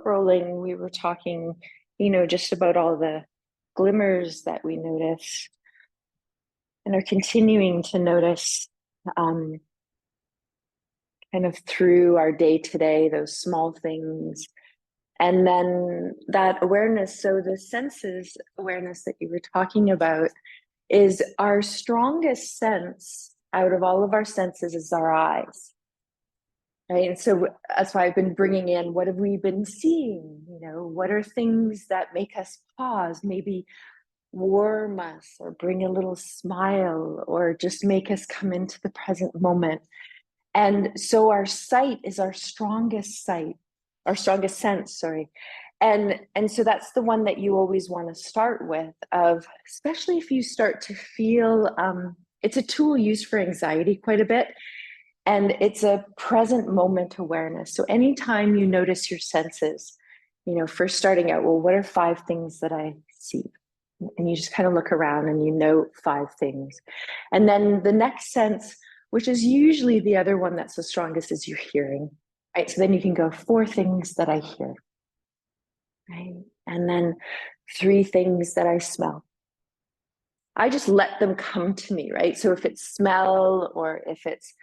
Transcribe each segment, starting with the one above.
scrolling, we were talking, just about all the glimmers that we notice and are continuing to notice um, kind of through our day to day, those small things. And then that awareness. So, the senses awareness that you were talking about is our strongest sense out of all of our senses is our eyes. Right. And so that's why I've been bringing in what have we been seeing? What are things that make us pause, maybe warm us or bring a little smile or just make us come into the present moment. And so our sight is our strongest sense, sorry. And so that's the one that you always want to start with, of especially if you start to feel it's a tool used for anxiety quite a bit. And it's a present moment awareness. So anytime you notice your senses, first starting out, well, what are 5 things that I see? And you just kind of look around and you note 5 things. And then the next sense, which is usually the other one that's the strongest, is your hearing, right? So then you can go 4 things that I hear, right? And then 3 things that I smell. I just let them come to me, right? So if it's smell or if it's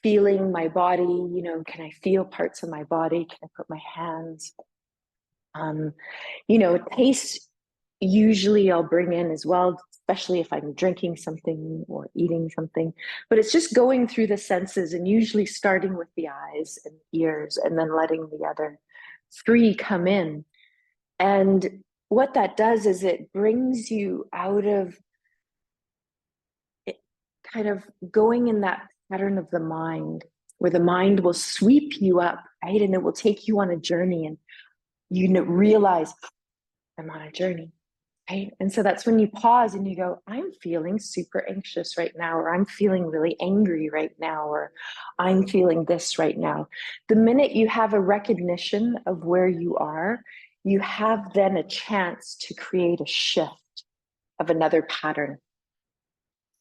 feeling my body, can I feel parts of my body? Can I put my hands? Taste, usually I'll bring in as well, especially if I'm drinking something or eating something. But it's just going through the senses and usually starting with the eyes and ears and then letting the other 3 come in. And what that does is it brings you out of it, kind of going in that pattern of the mind, where the mind will sweep you up, right? And it will take you on a journey, and realize I'm on a journey, right? And so that's when you pause and you go, I'm feeling super anxious right now, or I'm feeling really angry right now, or I'm feeling this right now. The minute you have a recognition of where you are, you have then a chance to create a shift of another pattern.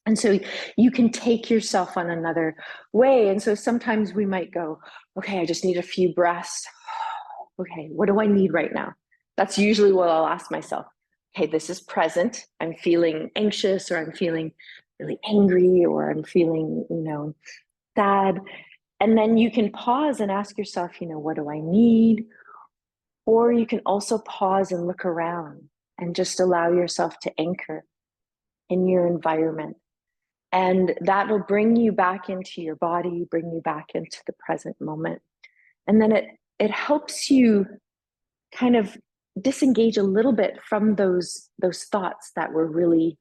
And so you can take yourself on another way. And so sometimes we might go, okay, I just need a few breaths. Okay, what do I need right now? That's usually what I'll ask myself. Okay, this is present. I'm feeling anxious, or I'm feeling really angry, or I'm feeling, sad. And then you can pause and ask yourself, what do I need? Or you can also pause and look around and just allow yourself to anchor in your environment. And that will bring you back into your body, bring you back into the present moment. And then it helps you kind of disengage a little bit from those thoughts that were really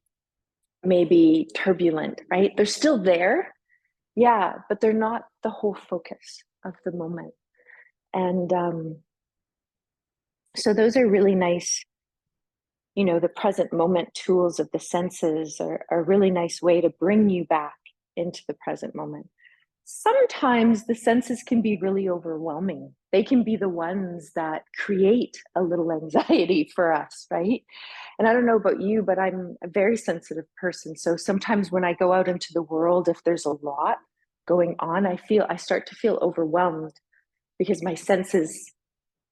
maybe turbulent, right? They're still there, yeah, but they're not the whole focus of the moment. And so those are really nice. The present moment tools of the senses are a really nice way to bring you back into the present moment. Sometimes the senses can be really overwhelming. They can be the ones that create a little anxiety for us, right? And I don't know about you, but I'm a very sensitive person. So sometimes when I go out into the world, if there's a lot going on, I start to feel overwhelmed because my senses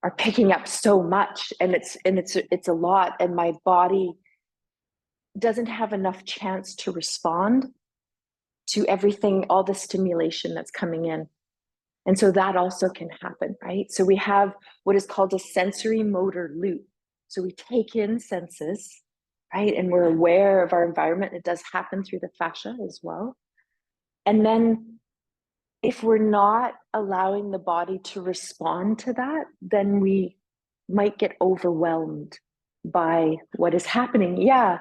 are picking up so much, and it's a lot, and my body doesn't have enough chance to respond to everything, all the stimulation that's coming in. And so that also can happen, right? So we have what is called a sensory motor loop. So we take in senses, right? And we're aware of our environment. It does happen through the fascia as well. And then if we're not allowing the body to respond to that, then we might get overwhelmed by what is happening. Yeah.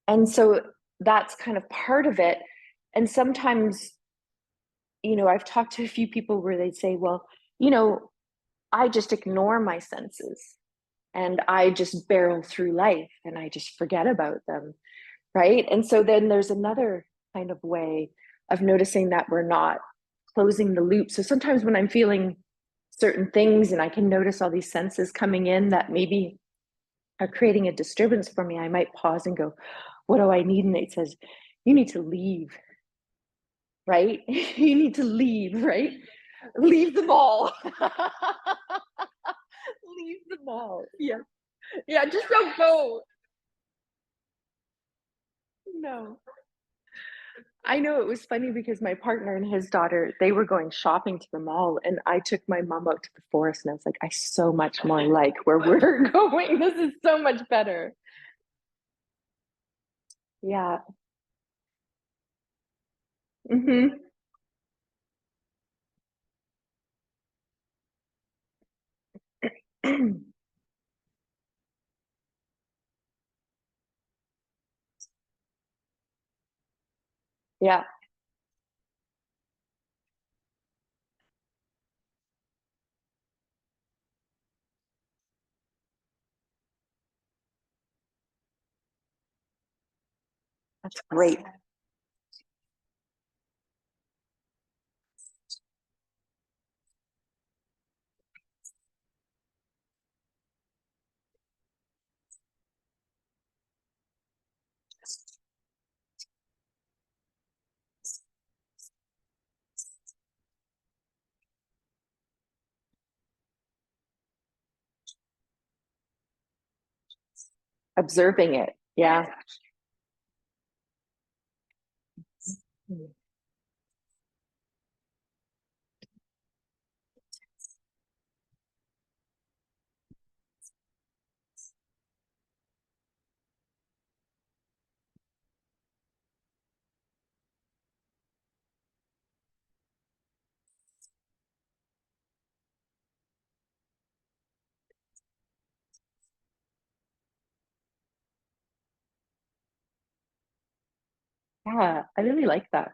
And so that's kind of part of it. And sometimes, I've talked to a few people where they'd say, well, I just ignore my senses and I just barrel through life and I just forget about them. Right. And so then there's another kind of way of noticing that we're not closing the loop. So sometimes when I'm feeling certain things and I can notice all these senses coming in that maybe are creating a disturbance for me, I might pause and go, what do I need? And it says, you need to leave, right? You need to leave, right? Leave them all. Oh, yeah. Yeah, just don't go. No. I know it was funny because my partner and his daughter, they were going shopping to the mall, and I took my mom out to the forest, and I was like, I so much more like where we're going. This is so much better. Yeah. Hmm. Yeah, that's great. Observing it. Yeah. Yeah, I really like that.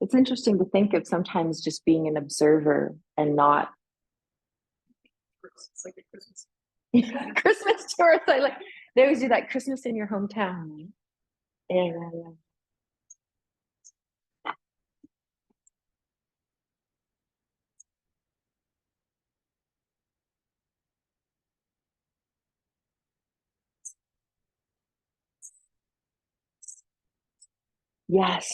It's interesting to think of sometimes just being an observer and not it's like a Christmas. Christmas tourists. I like they always do that Christmas in your hometown. And yes,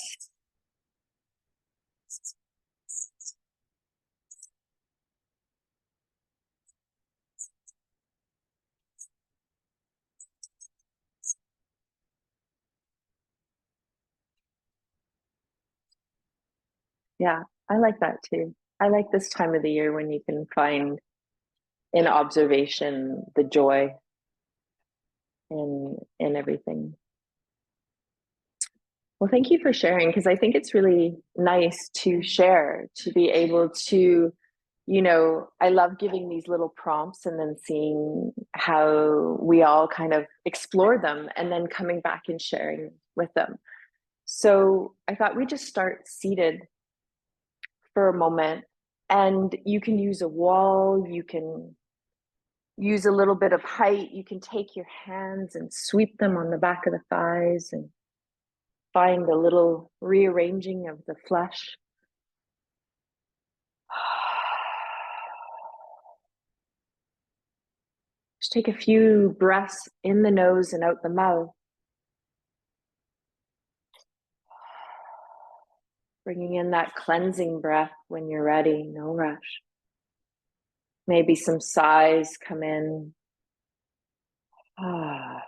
yeah, I like that too. I like this time of the year when you can find in observation the joy in everything. Well, thank you for sharing because I think it's really nice to share, to be able to, I love giving these little prompts and then seeing how we all kind of explore them and then coming back and sharing with them. So I thought we'd just start seated for a moment. And you can use a wall, you can use a little bit of height, you can take your hands and sweep them on the back of the thighs and find a little rearranging of the flesh. Just take a few breaths in the nose and out the mouth, bringing in that cleansing breath when you're ready, no rush. Maybe some sighs come in. Ah.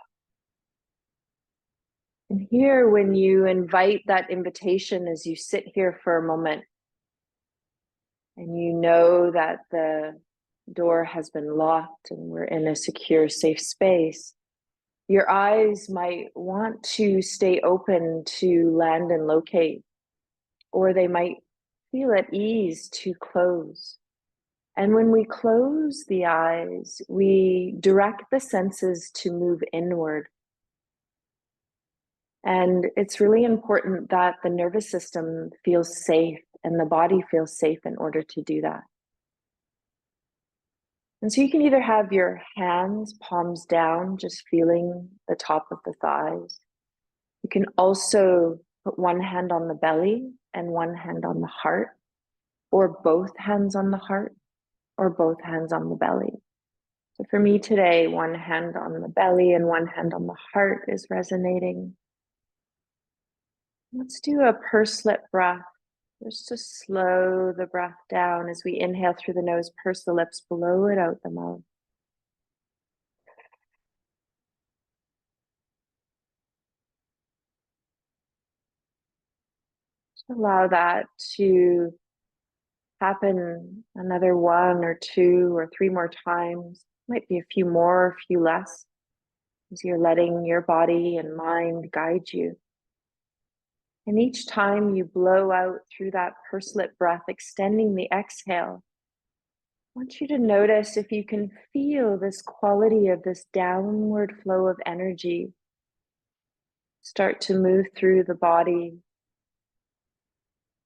And here, when you invite that invitation as you sit here for a moment, and you know that the door has been locked and we're in a secure, safe space, your eyes might want to stay open to land and locate, or they might feel at ease to close. And when we close the eyes, we direct the senses to move inward. And it's really important that the nervous system feels safe and the body feels safe in order to do that. And so you can either have your hands, palms down, just feeling the top of the thighs. You can also put one hand on the belly and one hand on the heart, or both hands on the heart, or both hands on the belly. So for me today, one hand on the belly and one hand on the heart is resonating. Let's do a pursed lip breath. Just to slow the breath down as we inhale through the nose, purse the lips, blow it out the mouth. Allow that to happen another one or two or three more times. Might be a few more, a few less, as you're letting your body and mind guide you. And each time you blow out through that pursed-lip breath, extending the exhale, I want you to notice if you can feel this quality of this downward flow of energy start to move through the body.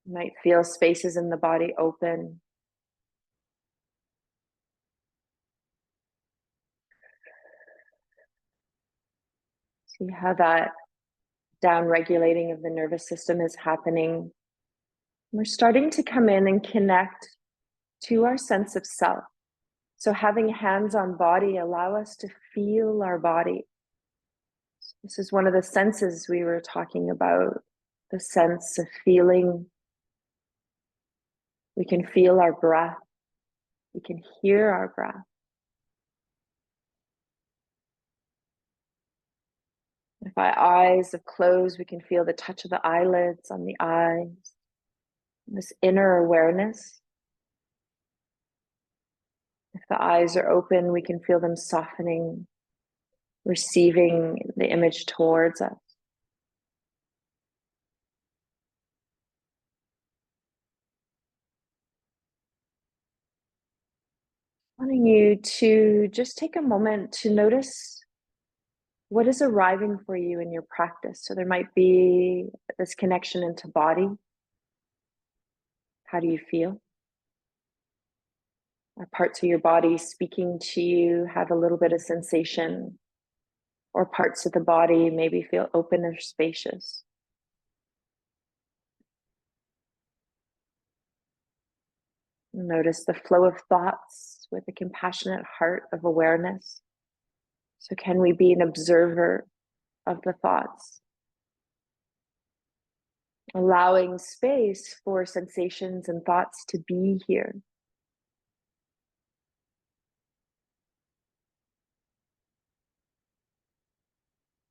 You might feel spaces in the body open. See how that down regulating of the nervous system is happening. We're starting to come in and connect to our sense of self. So having hands on body allow us to feel our body. So this is one of the senses we were talking about, the sense of feeling. We can feel our breath. We can hear our breath. If our eyes are closed, we can feel the touch of the eyelids on the eyes, this inner awareness. If the eyes are open, we can feel them softening, receiving the image towards us. Wanting you to just take a moment to notice what is arriving for you in your practice. So there might be this connection into body. How do you feel? Are parts of your body speaking to you, have a little bit of sensation? Or parts of the body maybe feel open or spacious? Notice the flow of thoughts with a compassionate heart of awareness. So can we be an observer of the thoughts? Allowing space for sensations and thoughts to be here.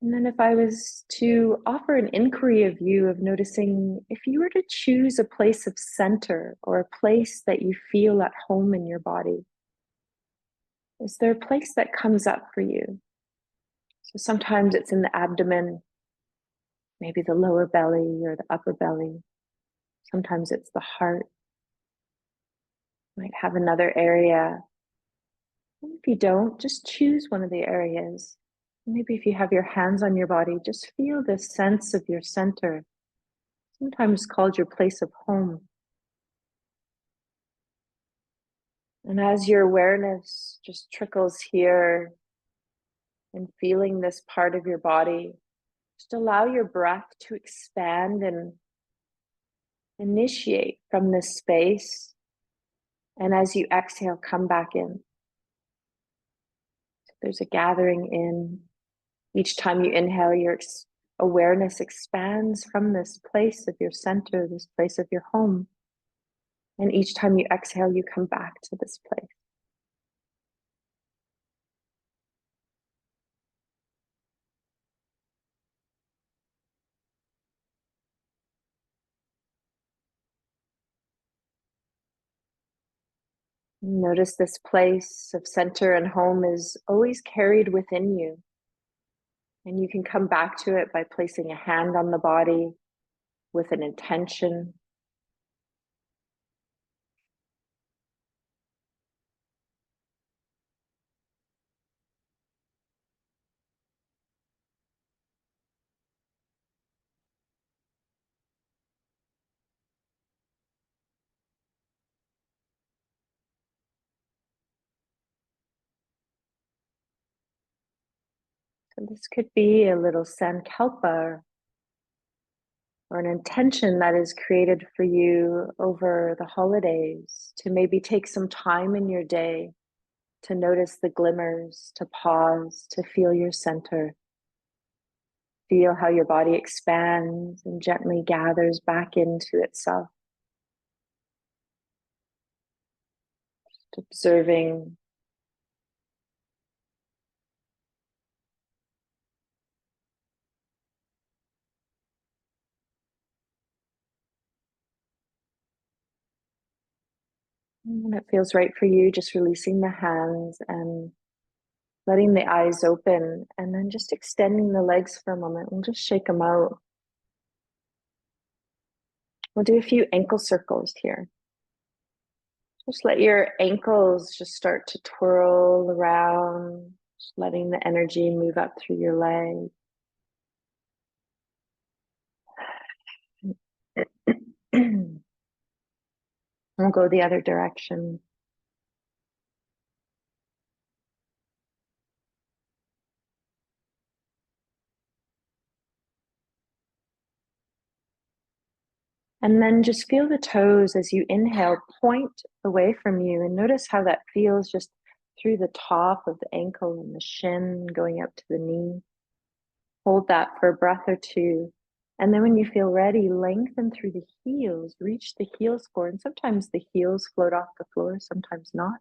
And then if I was to offer an inquiry of you of noticing if you were to choose a place of center or a place that you feel at home in your body, is there a place that comes up for you? So sometimes it's in the abdomen, maybe the lower belly or the upper belly. Sometimes it's the heart. Might have another area. And if you don't, just choose one of the areas. Maybe if you have your hands on your body, just feel this sense of your center, sometimes called your place of home. And as your awareness just trickles here and feeling this part of your body, just allow your breath to expand and initiate from this space. And as you exhale, come back in. So there's a gathering in. Each time you inhale, your awareness expands from this place of your center, this place of your home. And each time you exhale, you come back to this place. Notice this place of center and home is always carried within you. And you can come back to it by placing a hand on the body with an intention. So this could be a little sankalpa or an intention that is created for you over the holidays to maybe take some time in your day to notice the glimmers, to pause, to feel your center. Feel how your body expands and gently gathers back into itself. Just observing When it feels right for you, just releasing the hands and letting the eyes open, and then just extending the legs for a moment. We'll just shake them out. We'll do a few ankle circles here. Just let your ankles just start to twirl around, just letting the energy move up through your leg. We'll go the other direction. And then just feel the toes as you inhale, point away from you, and notice how that feels just through the top of the ankle and the shin going up to the knee. Hold that for a breath or two. And then when you feel ready, lengthen through the heels, reach the heels forward. And sometimes the heels float off the floor, sometimes not.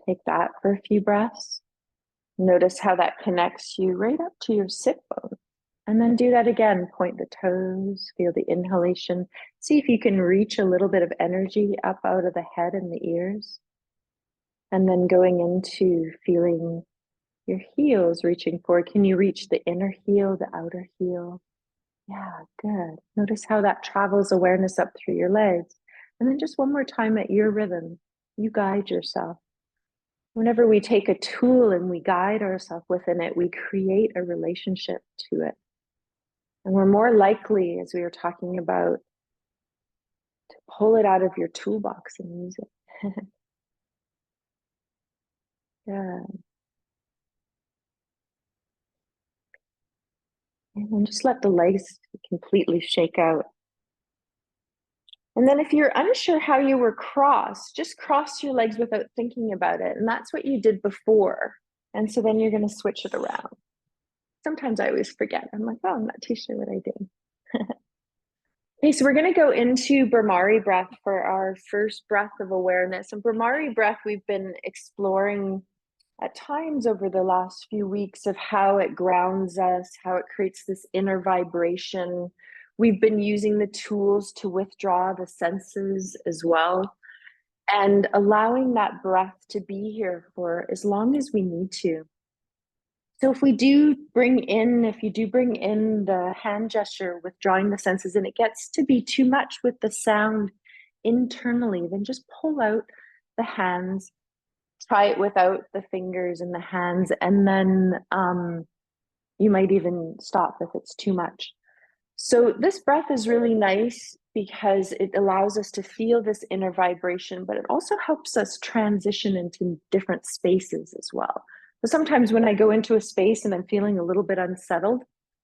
Take that for a few breaths. Notice how that connects you right up to your sit bone. And then do that again. Point the toes, feel the inhalation. See if you can reach a little bit of energy up out of the head and the ears. And then going into feeling your heels reaching forward. Can you reach the inner heel, the outer heel? Yeah, good. Notice how that travels awareness up through your legs. And then just one more time at your rhythm. You guide yourself. Whenever we take a tool and we guide ourselves within it, we create a relationship to it. And we're more likely, as we were talking about, to pull it out of your toolbox and use it. Yeah. And then just let the legs completely shake out. And then if you're unsure how you were crossed, just cross your legs without thinking about it. And that's what you did before. And so then you're going to switch it around. Sometimes I always forget. I'm like, oh, I'm not too sure what I did. Okay, so we're going to go into Bhramari breath for our first breath of awareness. And Bhramari breath, we've been exploring at times over the last few weeks of how it grounds us, how it creates this inner vibration. We've been using the tools to withdraw the senses as well, and allowing that breath to be here for as long as we need to. So if you do bring in the hand gesture, withdrawing the senses, and it gets to be too much with the sound internally, then just pull out the hands, try it without the fingers and the hands, and then you might even stop if it's too much. So this breath is really nice because it allows us to feel this inner vibration, but it also helps us transition into different spaces as well. So sometimes when I go into a space and I'm feeling a little bit unsettled,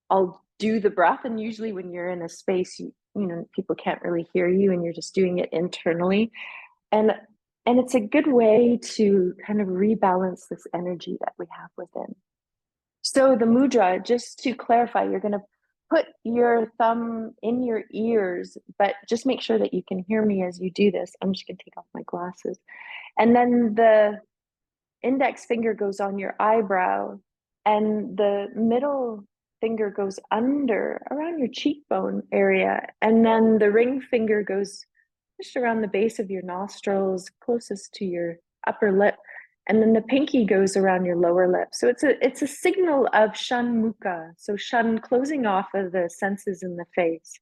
I'll do the breath. And usually when you're in a space, you know, people can't really hear you and you're just doing it internally. And it's a good way to kind of rebalance this energy that we have within. So the mudra, just to clarify, you're going to put your thumb in your ears, but just make sure that you can hear me as you do this. I'm just going to take off my glasses. And then the index finger goes on your eyebrow, and the middle finger goes under around your cheekbone area. And then the ring finger goes just around the base of your nostrils, closest to your upper lip. And then the pinky goes around your lower lip. So it's a signal of Shanmukha. So Shan, closing off of the senses in the face.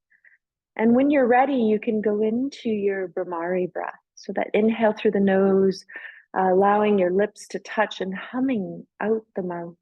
And when you're ready, you can go into your Bhramari breath. So that inhale through the nose, allowing your lips to touch and humming out the mouth.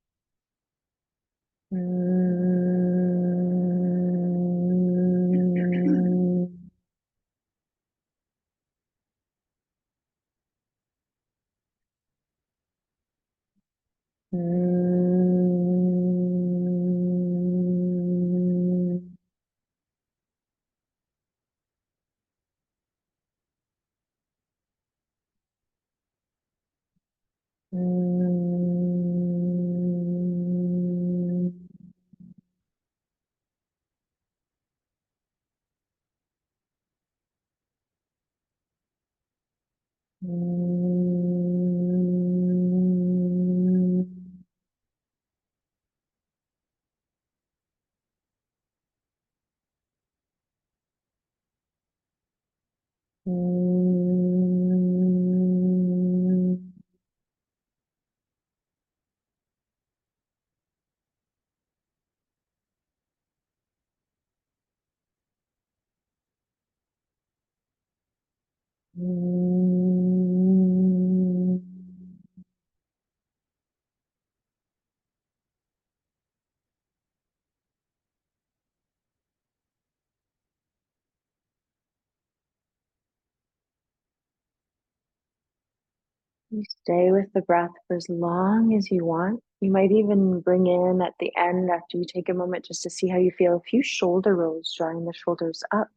You stay with the breath for as long as you want. You might even bring in at the end, after you take a moment, just to see how you feel, a few shoulder rolls, drawing the shoulders up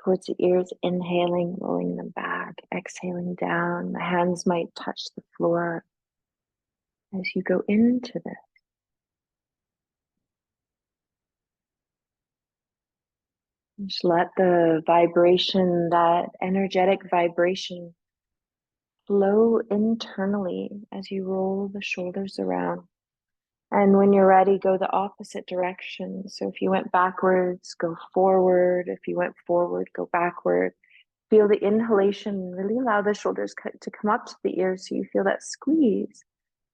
towards the ears, inhaling, rolling them back, exhaling down. The hands might touch the floor as you go into this. Just let the vibration, that energetic vibration, flow internally as you roll the shoulders around. And when you're ready, go the opposite direction. So if you went backwards, go forward. If you went forward, go backward. Feel the inhalation, really allow the shoulders to come up to the ears so you feel that squeeze.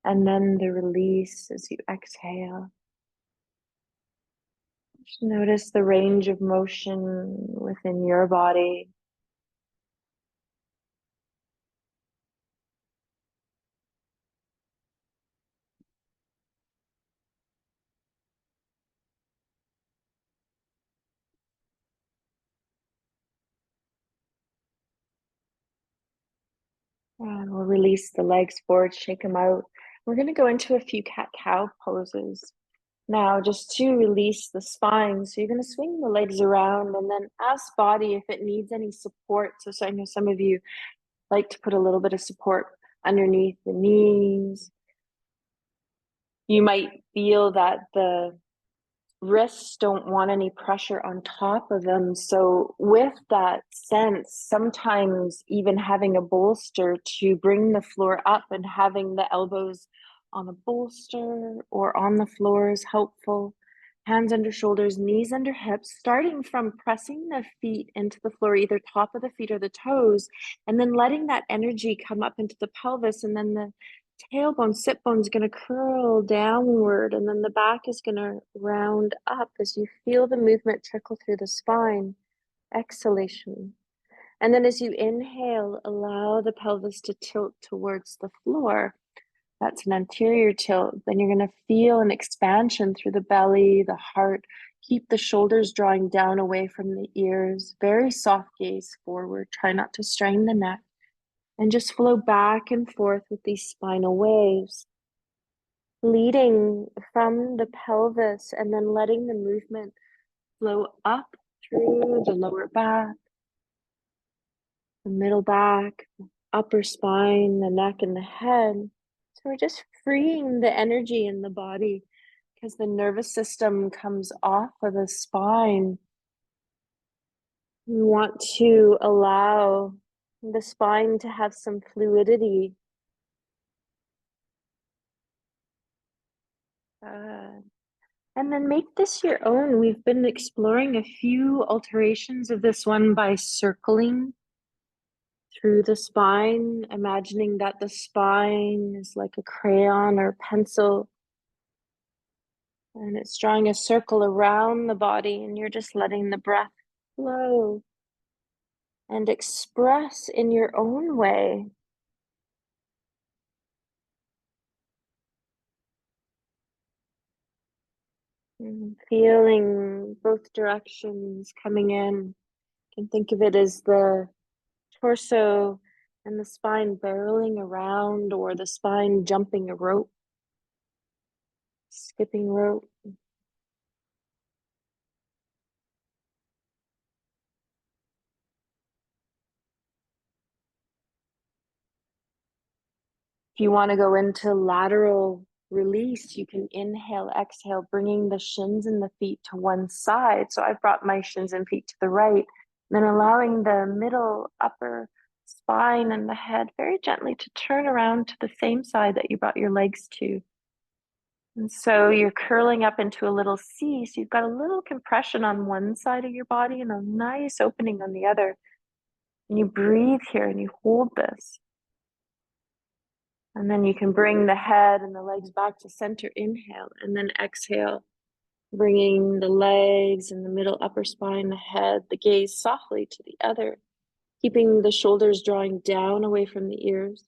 And then the release as you exhale. Just notice the range of motion within your body. And we'll release the legs forward, shake them out. We're going to go into a few cat-cow poses now, just to release the spine. So you're going to swing the legs around and then ask body if it needs any support. So I know some of you like to put a little bit of support underneath the knees. You might feel that the wrists don't want any pressure on top of them. So with that sense, sometimes even having a bolster to bring the floor up and having the elbows on a bolster or on the floor is helpful. Hands under shoulders, knees under hips, starting from pressing the feet into the floor, either top of the feet or the toes, and then letting that energy come up into the pelvis, and then the tailbone, sit bone is going to curl downward, and then the back is going to round up as you feel the movement trickle through the spine. Exhalation. And then as you inhale, allow the pelvis to tilt towards the floor. That's an anterior tilt. Then you're going to feel an expansion through the belly, the heart. Keep the shoulders drawing down away from the ears. Very soft gaze forward. Try not to strain the neck. And just flow back and forth with these spinal waves, leading from the pelvis and then letting the movement flow up through the lower back, the middle back, upper spine, the neck, and the head. So we're just freeing the energy in the body because the nervous system comes off of the spine. We want to allow the spine to have some fluidity. And then make this your own. We've been exploring a few alterations of this one by circling through the spine, imagining that the spine is like a crayon or pencil, and it's drawing a circle around the body, and you're just letting the breath flow and express in your own way. And feeling both directions coming in. You can think of it as the torso and the spine barreling around, or the spine jumping a rope, skipping rope. If you want to go into lateral release, you can inhale, exhale, bringing the shins and the feet to one side. So I've brought my shins and feet to the right, then allowing the middle, upper spine and the head very gently to turn around to the same side that you brought your legs to. And so you're curling up into a little C. So you've got a little compression on one side of your body and a nice opening on the other. And you breathe here and you hold this. And then you can bring the head and the legs back to center. Inhale, and then exhale, bringing the legs and the middle upper spine, the head, the gaze softly to the other, keeping the shoulders drawing down away from the ears.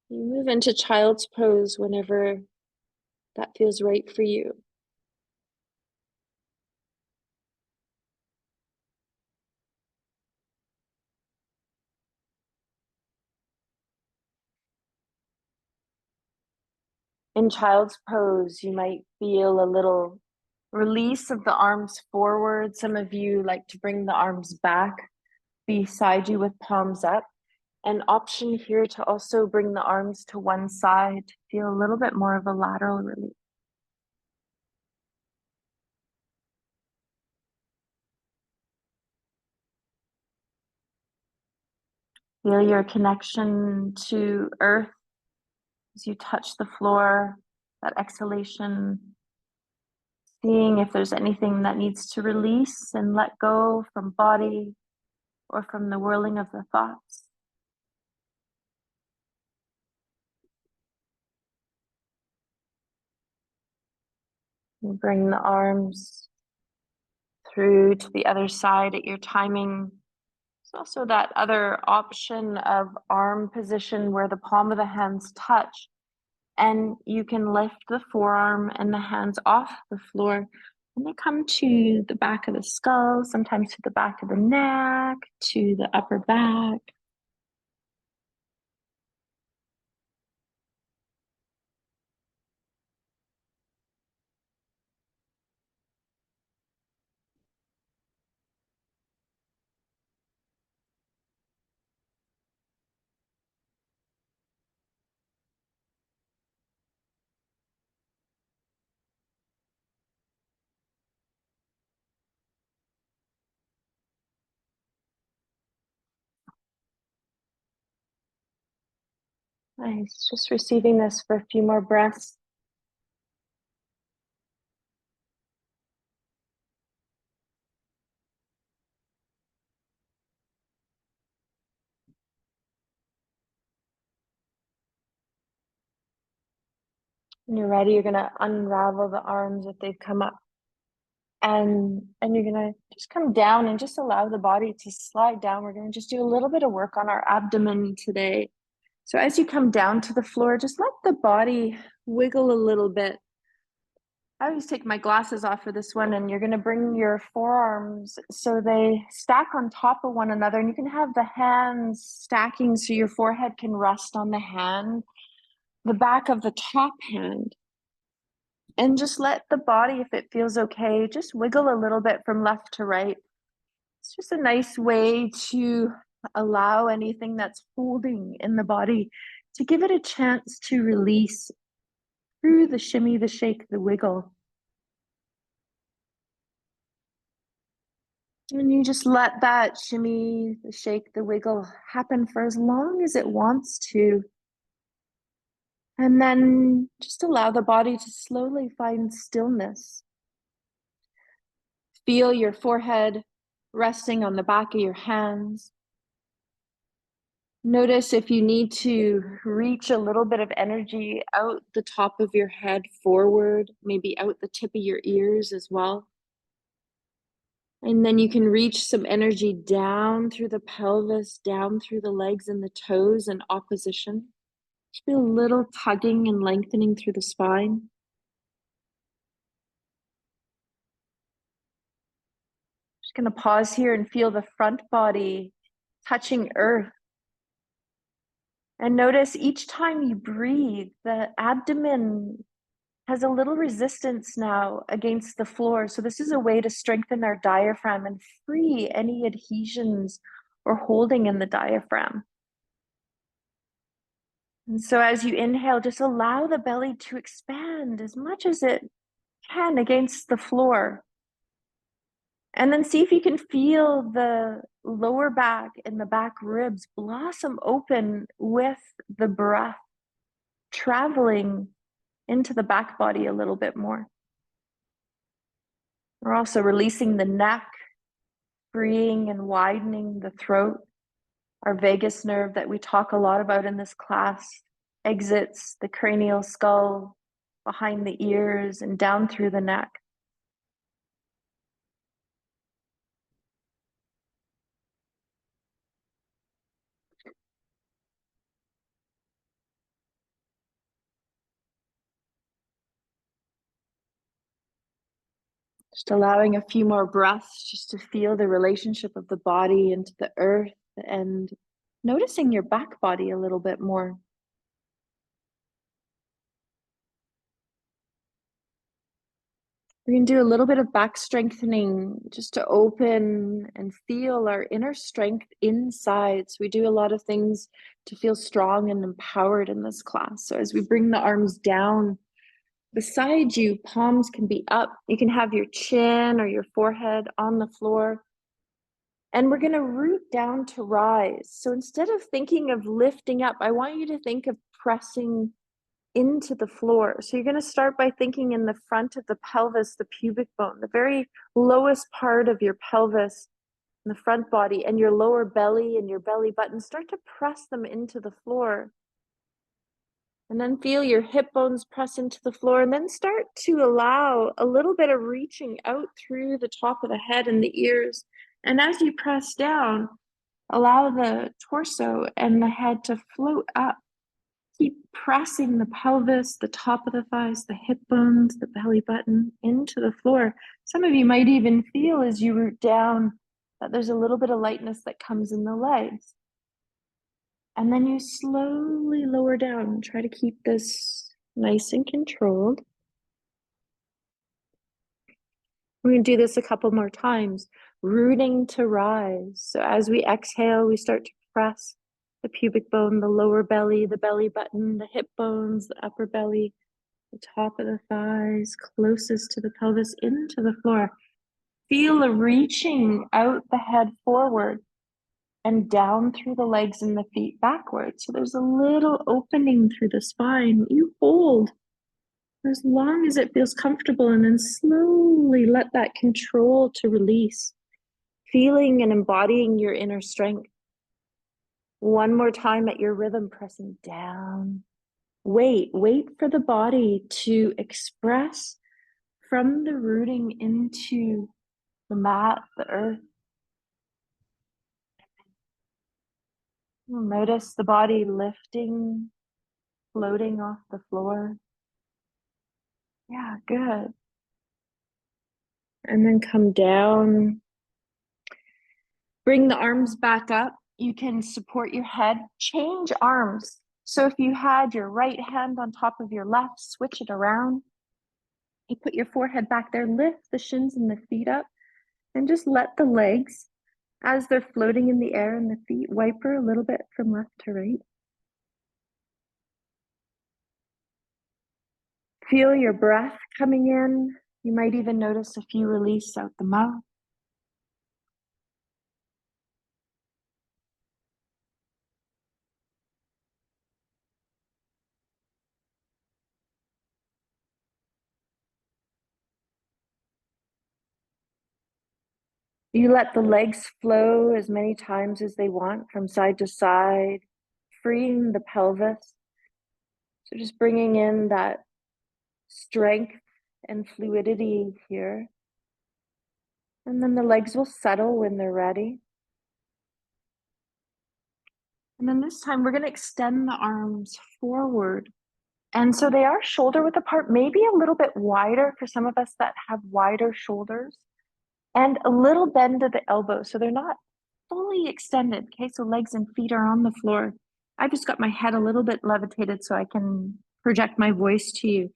You move into child's pose whenever that feels right for you. In child's pose, you might feel a little release of the arms forward. Some of you like to bring the arms back beside you with palms up. An option here to also bring the arms to one side to feel a little bit more of a lateral release. Feel your connection to earth as you touch the floor, that exhalation, seeing if there's anything that needs to release and let go from body or from the whirling of the thoughts. You bring the arms through to the other side at your timing. There's also that other option of arm position where the palm of the hands touch, and you can lift the forearm and the hands off the floor, and they come to the back of the skull, sometimes to the back of the neck, to the upper back. Nice. Just receiving this for a few more breaths. When you're ready, you're going to unravel the arms if they've come up. And you're going to just come down and just allow the body to slide down. We're going to just do a little bit of work on our abdomen today. So as you come down to the floor, just let the body wiggle a little bit. I always take my glasses off for this one, and you're going to bring your forearms so they stack on top of one another, and you can have the hands stacking so your forehead can rest on the hand, the back of the top hand. And just let the body, if it feels okay, just wiggle a little bit from left to right. It's just a nice way to allow anything that's holding in the body to give it a chance to release through the shimmy, the shake, the wiggle. And you just let that shimmy, the shake, the wiggle happen for as long as it wants to. And then just allow the body to slowly find stillness. Feel your forehead resting on the back of your hands. Notice if you need to reach a little bit of energy out the top of your head forward, maybe out the tip of your ears as well. And then you can reach some energy down through the pelvis, down through the legs and the toes in opposition. Just feel a little tugging and lengthening through the spine. Just going to pause here and feel the front body touching earth. And notice each time you breathe, the abdomen has a little resistance now against the floor. So this is a way to strengthen our diaphragm and free any adhesions or holding in the diaphragm. And so as you inhale, just allow the belly to expand as much as it can against the floor. And then see if you can feel the lower back and the back ribs blossom open with the breath, traveling into the back body a little bit more. We're also releasing the neck, freeing and widening the throat. Our vagus nerve that we talk a lot about in this class exits the cranial skull, behind the ears, and down through the neck. Just allowing a few more breaths just to feel the relationship of the body into the earth and noticing your back body a little bit more. We're going to do a little bit of back strengthening just to open and feel our inner strength inside. So we do a lot of things to feel strong and empowered in this class. So as we bring the arms down beside you, palms can be up. You can have your chin or your forehead on the floor. And we're going to root down to rise. So instead of thinking of lifting up, I want you to think of pressing into the floor. So you're going to start by thinking in the front of the pelvis, the pubic bone, the very lowest part of your pelvis, the front body, and your lower belly and your belly button. Start to press them into the floor. And then feel your hip bones press into the floor, and then start to allow a little bit of reaching out through the top of the head and the ears. And as you press down, allow the torso and the head to float up. Keep pressing the pelvis, the top of the thighs, the hip bones, the belly button into the floor. Some of you might even feel as you root down that there's a little bit of lightness that comes in the legs. And then you slowly lower down. Try to keep this nice and controlled. We're going to do this a couple more times, rooting to rise. So as we exhale, we start to press the pubic bone, the lower belly, the belly button, the hip bones, the upper belly, the top of the thighs, closest to the pelvis, into the floor. Feel a reaching out the head forward and down through the legs and the feet backwards. So there's a little opening through the spine. You hold for as long as it feels comfortable, and then slowly let that control to release, feeling and embodying your inner strength. One more time at your rhythm, pressing down. Wait for the body to express from the rooting into the mat, the earth. You'll notice the body lifting, floating off the floor. Yeah, good. And then come down. Bring the arms back up. You can support your head. Change arms. So if you had your right hand on top of your left, switch it around. You put your forehead back there, lift the shins and the feet up, and just let the legs, as they're floating in the air and the feet, wiper a little bit from left to right. Feel your breath coming in. You might even notice a few release out the mouth. You let the legs flow as many times as they want from side to side, freeing the pelvis. So just bringing in that strength and fluidity here. And then the legs will settle when they're ready. And then this time we're going to extend the arms forward. And so they are shoulder width apart, maybe a little bit wider for some of us that have wider shoulders, and a little bend at the elbow. So they're not fully extended. Okay, so legs and feet are on the floor. I just got my head a little bit levitated so I can project my voice to you.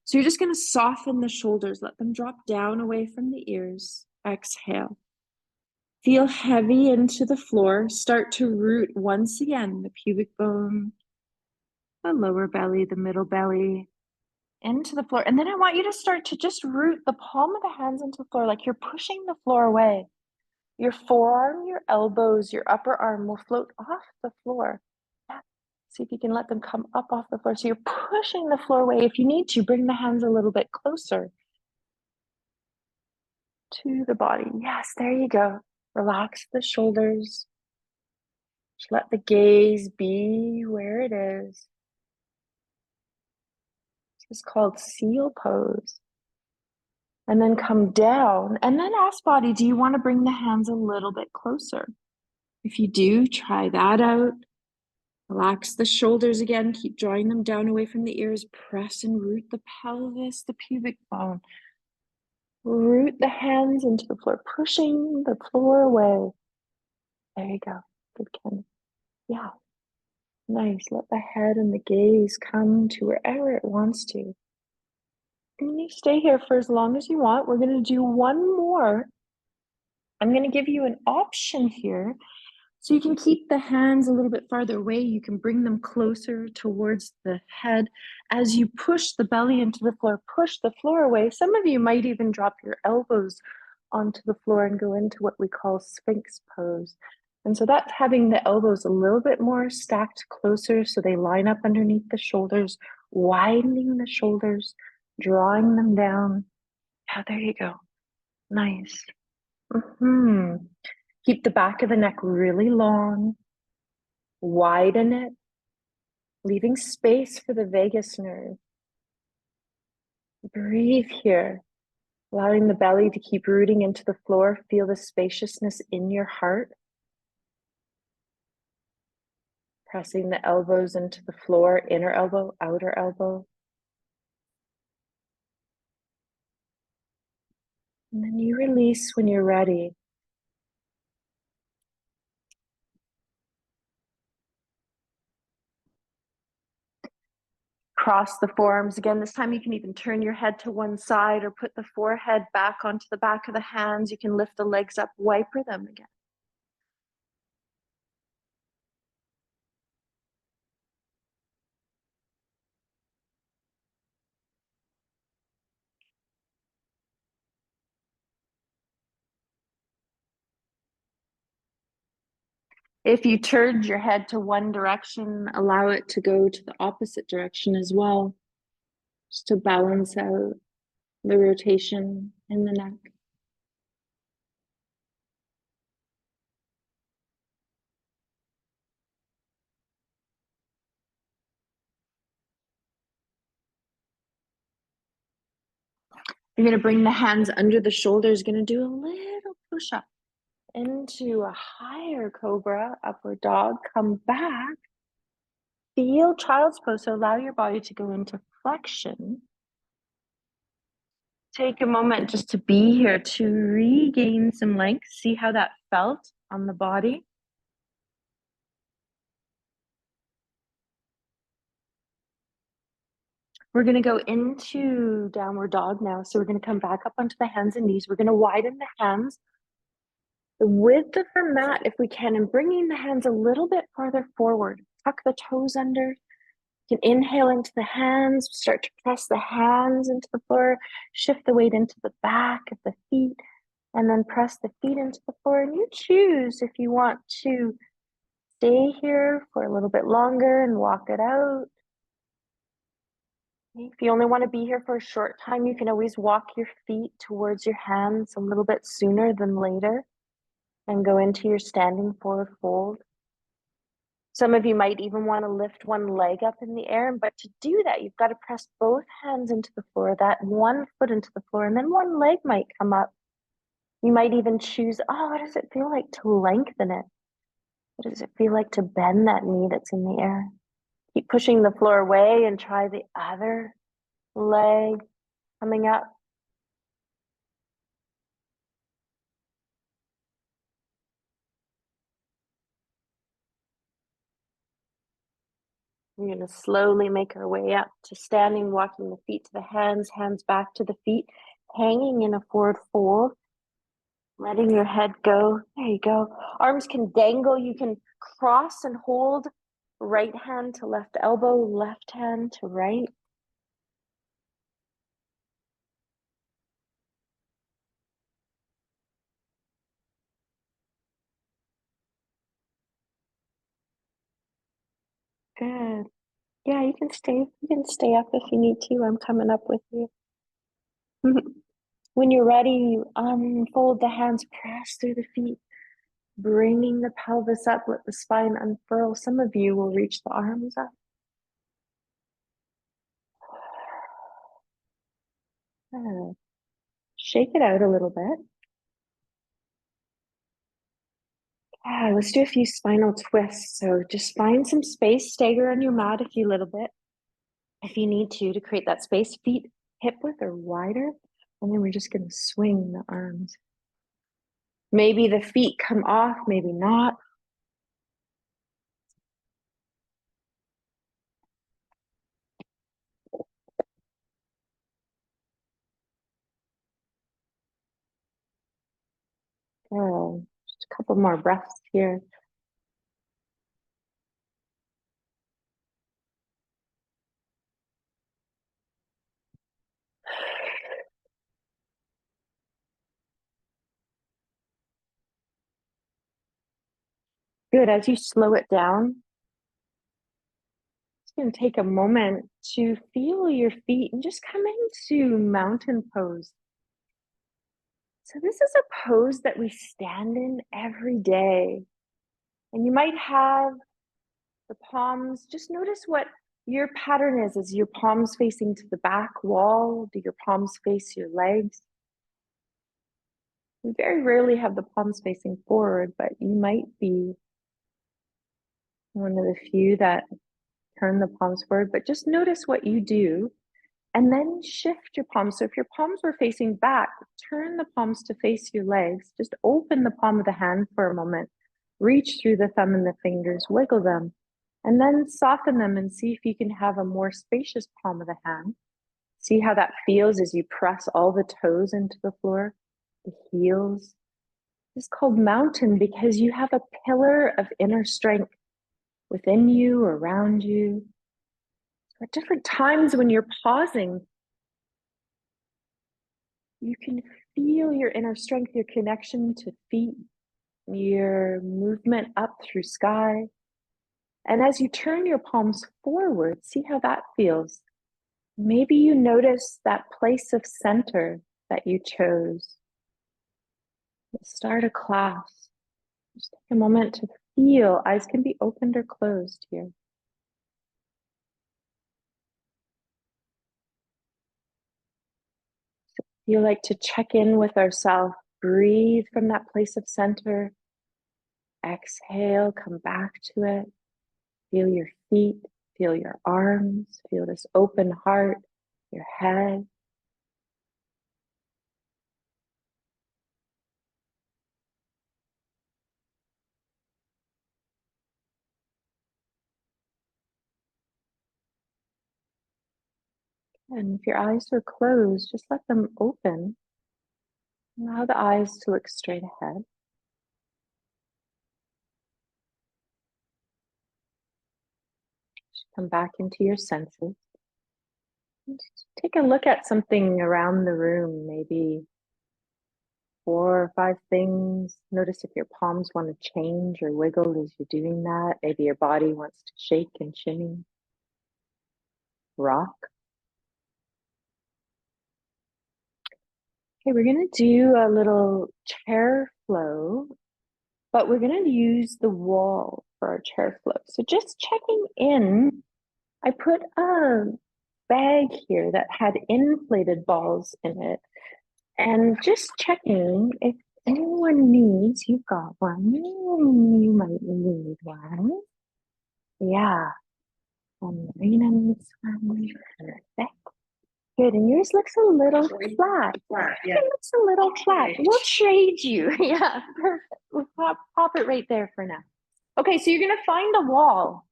So you're just going to soften the shoulders, let them drop down away from the ears. Exhale. Feel heavy into the floor. Start to root once again the pubic bone, the lower belly, the middle belly, into the floor. And then I want you to start to just root the palm of the hands into the floor like you're pushing the floor away. Your forearm, your elbows, your upper arm will float off the floor. See if you can let them come up off the floor. So you're pushing the floor away. If you need to, bring the hands a little bit closer to the body. Yes, there you go. Relax the shoulders. Just let the gaze be where it is. This is called seal pose. And then come down. And then ask body, do you want to bring the hands a little bit closer? If you do, try that out. Relax the shoulders again. Keep drawing them down away from the ears. Press and root the pelvis, the pubic bone. Root the hands into the floor, pushing the floor away. There you go. Good, Ken. Yeah. Nice. Let the head and the gaze come to wherever it wants to. And you stay here for as long as you want. We're going to do one more. I'm going to give you an option here. So you can keep the hands a little bit farther away. You can bring them closer towards the head. As you push the belly into the floor, push the floor away. Some of you might even drop your elbows onto the floor and go into what we call Sphinx pose. And so that's having the elbows a little bit more stacked closer so they line up underneath the shoulders, widening the shoulders, drawing them down. Yeah, there you go. Nice. Keep the back of the neck really long. Widen it, leaving space for the vagus nerve. Breathe here, allowing the belly to keep rooting into the floor. Feel the spaciousness in your heart. Pressing the elbows into the floor, inner elbow, outer elbow. And then you release when you're ready. Cross the forearms again. This time you can even turn your head to one side or put the forehead back onto the back of the hands. You can lift the legs up, wiper them again. If you turned your head to one direction, allow it to go to the opposite direction as well, just to balance out the rotation in the neck. You're going to bring the hands under the shoulders, going to do a little push-up into a higher cobra, upward dog. Come back. Feel child's pose, so allow your body to go into flexion. Take a moment just to be here to regain some length. See how that felt on the body. We're going to go into downward dog now. So we're going to come back up onto the hands and knees. We're going to widen the hands, the width of the mat if we can, and bringing the hands a little bit farther forward. Tuck the toes under. You can inhale into the hands, start to press the hands into the floor, shift the weight into the back of the feet, and then press the feet into the floor. And you choose if you want to stay here for a little bit longer and walk it out. If you only want to be here for a short time, you can always walk your feet towards your hands a little bit sooner than later and go into your standing forward fold. Some of you might even want to lift one leg up in the air, but to do that, you've got to press both hands into the floor, that one foot into the floor, and then one leg might come up. You might even choose, oh, what does it feel like to lengthen it? What does it feel like to bend that knee that's in the air? Keep pushing the floor away and try the other leg coming up. We're going to slowly make our way up to standing, walking the feet to the hands, hands back to the feet, hanging in a forward fold, letting your head go. There you go. Arms can dangle. You can cross and hold right hand to left elbow, left hand to right. Good. Yeah, you can stay. You can stay up if you need to. I'm coming up with you. When you're ready, you unfold the hands, press through the feet, bringing the pelvis up, let the spine unfurl. Some of you will reach the arms up. Shake it out a little bit. Let's do a few spinal twists. So just find some space, stagger on your mat a few little bit. If you need to create that space, feet hip width or wider. And then we're just going to swing the arms. Maybe the feet come off, maybe not. Good. Just a couple more breaths here. Good. As you slow it down, just going to take a moment to feel your feet and just come into mountain pose. So this is a pose that we stand in every day. And you might have the palms, just notice what your pattern is. Is your palms facing to the back wall? Do your palms face your legs? We very rarely have the palms facing forward, but you might be one of the few that turn the palms forward. But just notice what you do and then shift your palms. So if your palms were facing back, turn the palms to face your legs. Just open the palm of the hand for a moment. Reach through the thumb and the fingers, wiggle them, and then soften them and see if you can have a more spacious palm of the hand. See how that feels as you press all the toes into the floor, the heels. It's called mountain because you have a pillar of inner strength within you, around you. At different times when you're pausing, you can feel your inner strength, your connection to feet, your movement up through sky. And as you turn your palms forward, see how that feels. Maybe you notice that place of center that you chose. Let's start a class. Just take a moment to feel. Eyes can be opened or closed here. So you like to check in with ourselves. Breathe from that place of center. Exhale, come back to it. Feel your feet, feel your arms, feel this open heart, your head. And if your eyes are closed, just let them open. Allow the eyes to look straight ahead. Just come back into your senses. Just take a look at something around the room, maybe 4 or 5 things. Notice if your palms want to change or wiggle as you're doing that. Maybe your body wants to shake and shimmy, rock. Okay, we're going to do a little chair flow, but we're going to use the wall for our chair flow. So just checking in, I put a bag here that had inflated balls in it, and just checking if anyone needs, you've got one, you might need one. Yeah, and Marina needs one. Perfect. Good, and yours looks a little flat. Yeah. It looks a little flat. We'll trade you. Yeah, perfect. We'll pop it right there for now. Okay, so you're gonna find a wall.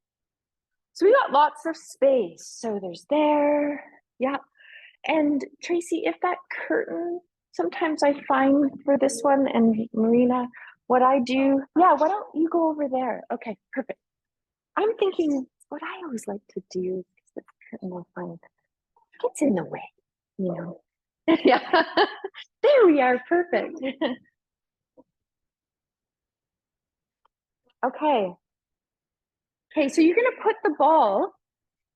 So we got lots of space. So there's there. Yeah. And Tracy, if that curtain, sometimes I find for this one, and Marina, what I do, yeah, why don't you go over there? Okay, perfect. I'm thinking what I always like to do, because the curtain I find gets in the way, you know. Yeah, there we are, perfect. Okay. Okay, so you're gonna put the ball,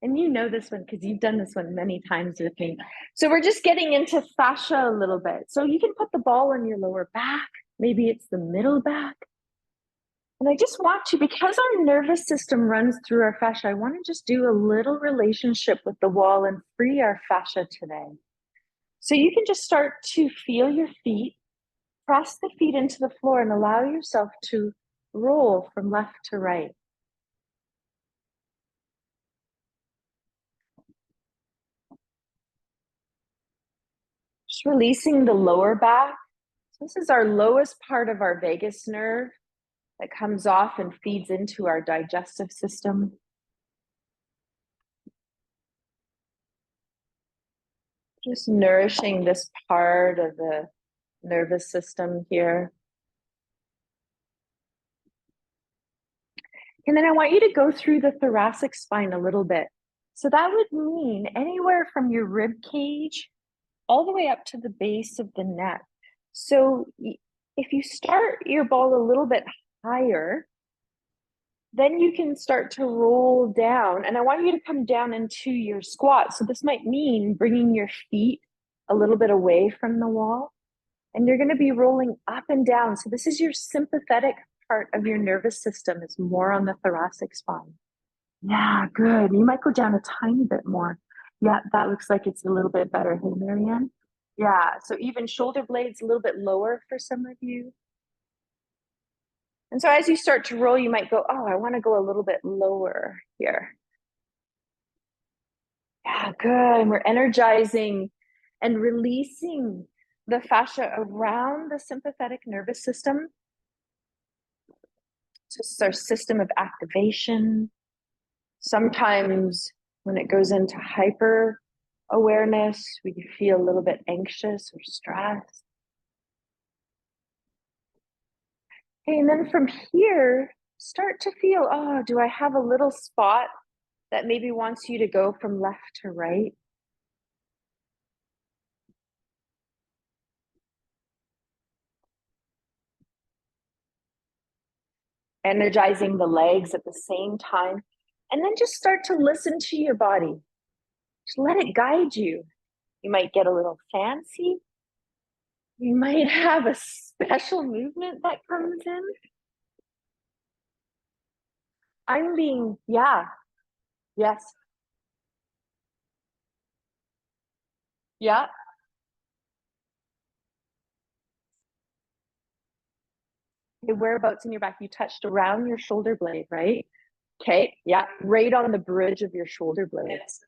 and you know this one because you've done this one many times with me. So we're just getting into fascia a little bit. So you can put the ball on your lower back, maybe it's the middle back. And I just want to, because our nervous system runs through our fascia, I want to just do a little relationship with the wall and free our fascia today. So you can just start to feel your feet, press the feet into the floor, and allow yourself to roll from left to right. Just releasing the lower back. So this is our lowest part of our vagus nerve that comes off and feeds into our digestive system. Just nourishing this part of the nervous system here. And then I want you to go through the thoracic spine a little bit. So that would mean anywhere from your rib cage all the way up to the base of the neck. So if you start your ball a little bit higher, then you can start to roll down. And I want you to come down into your squat. So this might mean bringing your feet a little bit away from the wall. And you're going to be rolling up and down. So this is your sympathetic part of your nervous system. Is more on the thoracic spine. Yeah, good. You might go down a tiny bit more. Yeah, that looks like it's a little bit better. Hey, Marianne? Yeah, so even shoulder blades a little bit lower for some of you. And so as you start to roll, you might go, oh, I want to go a little bit lower here. Yeah, good. And we're energizing and releasing the fascia around the sympathetic nervous system. So this is our system of activation. Sometimes when it goes into hyper awareness, we feel a little bit anxious or stressed. Okay, and then from here, start to feel, oh, do I have a little spot that maybe wants you to go from left to right? Energizing the legs at the same time. And then just start to listen to your body. Just let it guide you. You might get a little fancy. You might have a special movement that comes in. I'm being, yeah, yes. Yeah. Okay, whereabouts in your back? You touched around your shoulder blade, right? Okay, yeah, right on the bridge of your shoulder blades.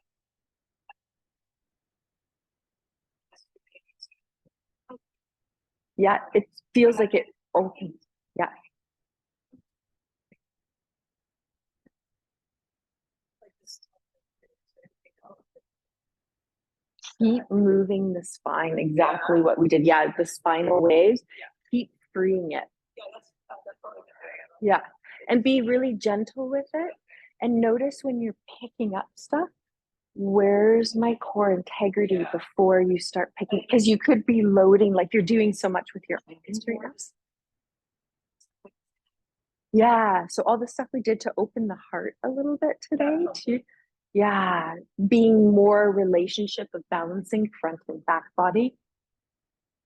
Yeah, it feels like it opens. Yeah. Keep moving the spine, exactly what we did. Yeah, the spinal waves, keep freeing it. Yeah, and be really gentle with it. And notice when you're picking up stuff, where's my core integrity before you start picking? Because you could be loading, like you're doing so much with your eyes right now. Yeah, so all the stuff we did to open the heart a little bit today, too. Yeah, being more relationship of balancing front and back body.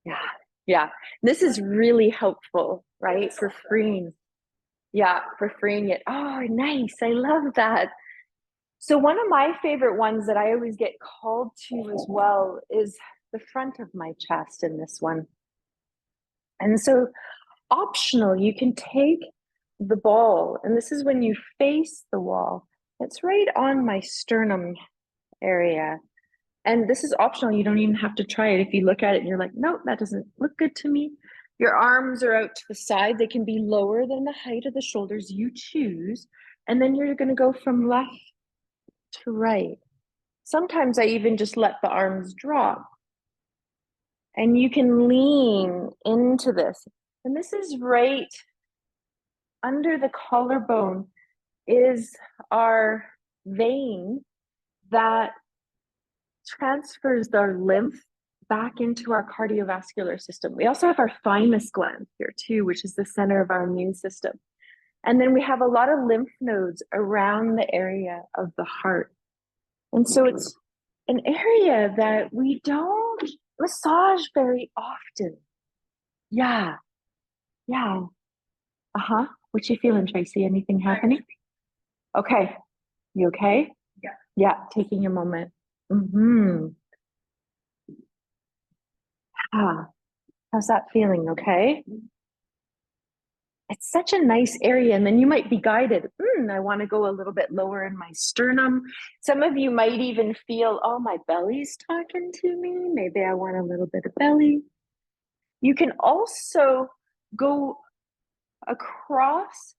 Yeah, yeah. This is really helpful, right? For freeing. Yeah, for freeing it. Oh, nice. I love that. So one of my favorite ones that I always get called to as well is the front of my chest in this one. And so optional, you can take the ball, and this is when you face the wall. It's right on my sternum area. And this is optional. You don't even have to try it. If you look at it and you're like, nope, that doesn't look good to me. Your arms are out to the side. They can be lower than the height of the shoulders. You choose. And then you're going to go from left to right. Sometimes I even just let the arms drop. And you can lean into this. And this is right under the collarbone is our vein that transfers our lymph back into our cardiovascular system. We also have our thymus gland here too, which is the center of our immune system. And then we have a lot of lymph nodes around the area of the heart. And so it's an area that we don't massage very often. Yeah. Yeah. Uh-huh. What you feeling, Tracy? Anything happening? Okay. You okay? Yeah. Yeah, taking a moment. Mm-hmm. Ah, how's that feeling? Okay. It's such a nice area. And then you might be guided. I want to go a little bit lower in my sternum. Some of you might even feel, oh, my belly's talking to me. Maybe I want a little bit of belly. You can also go across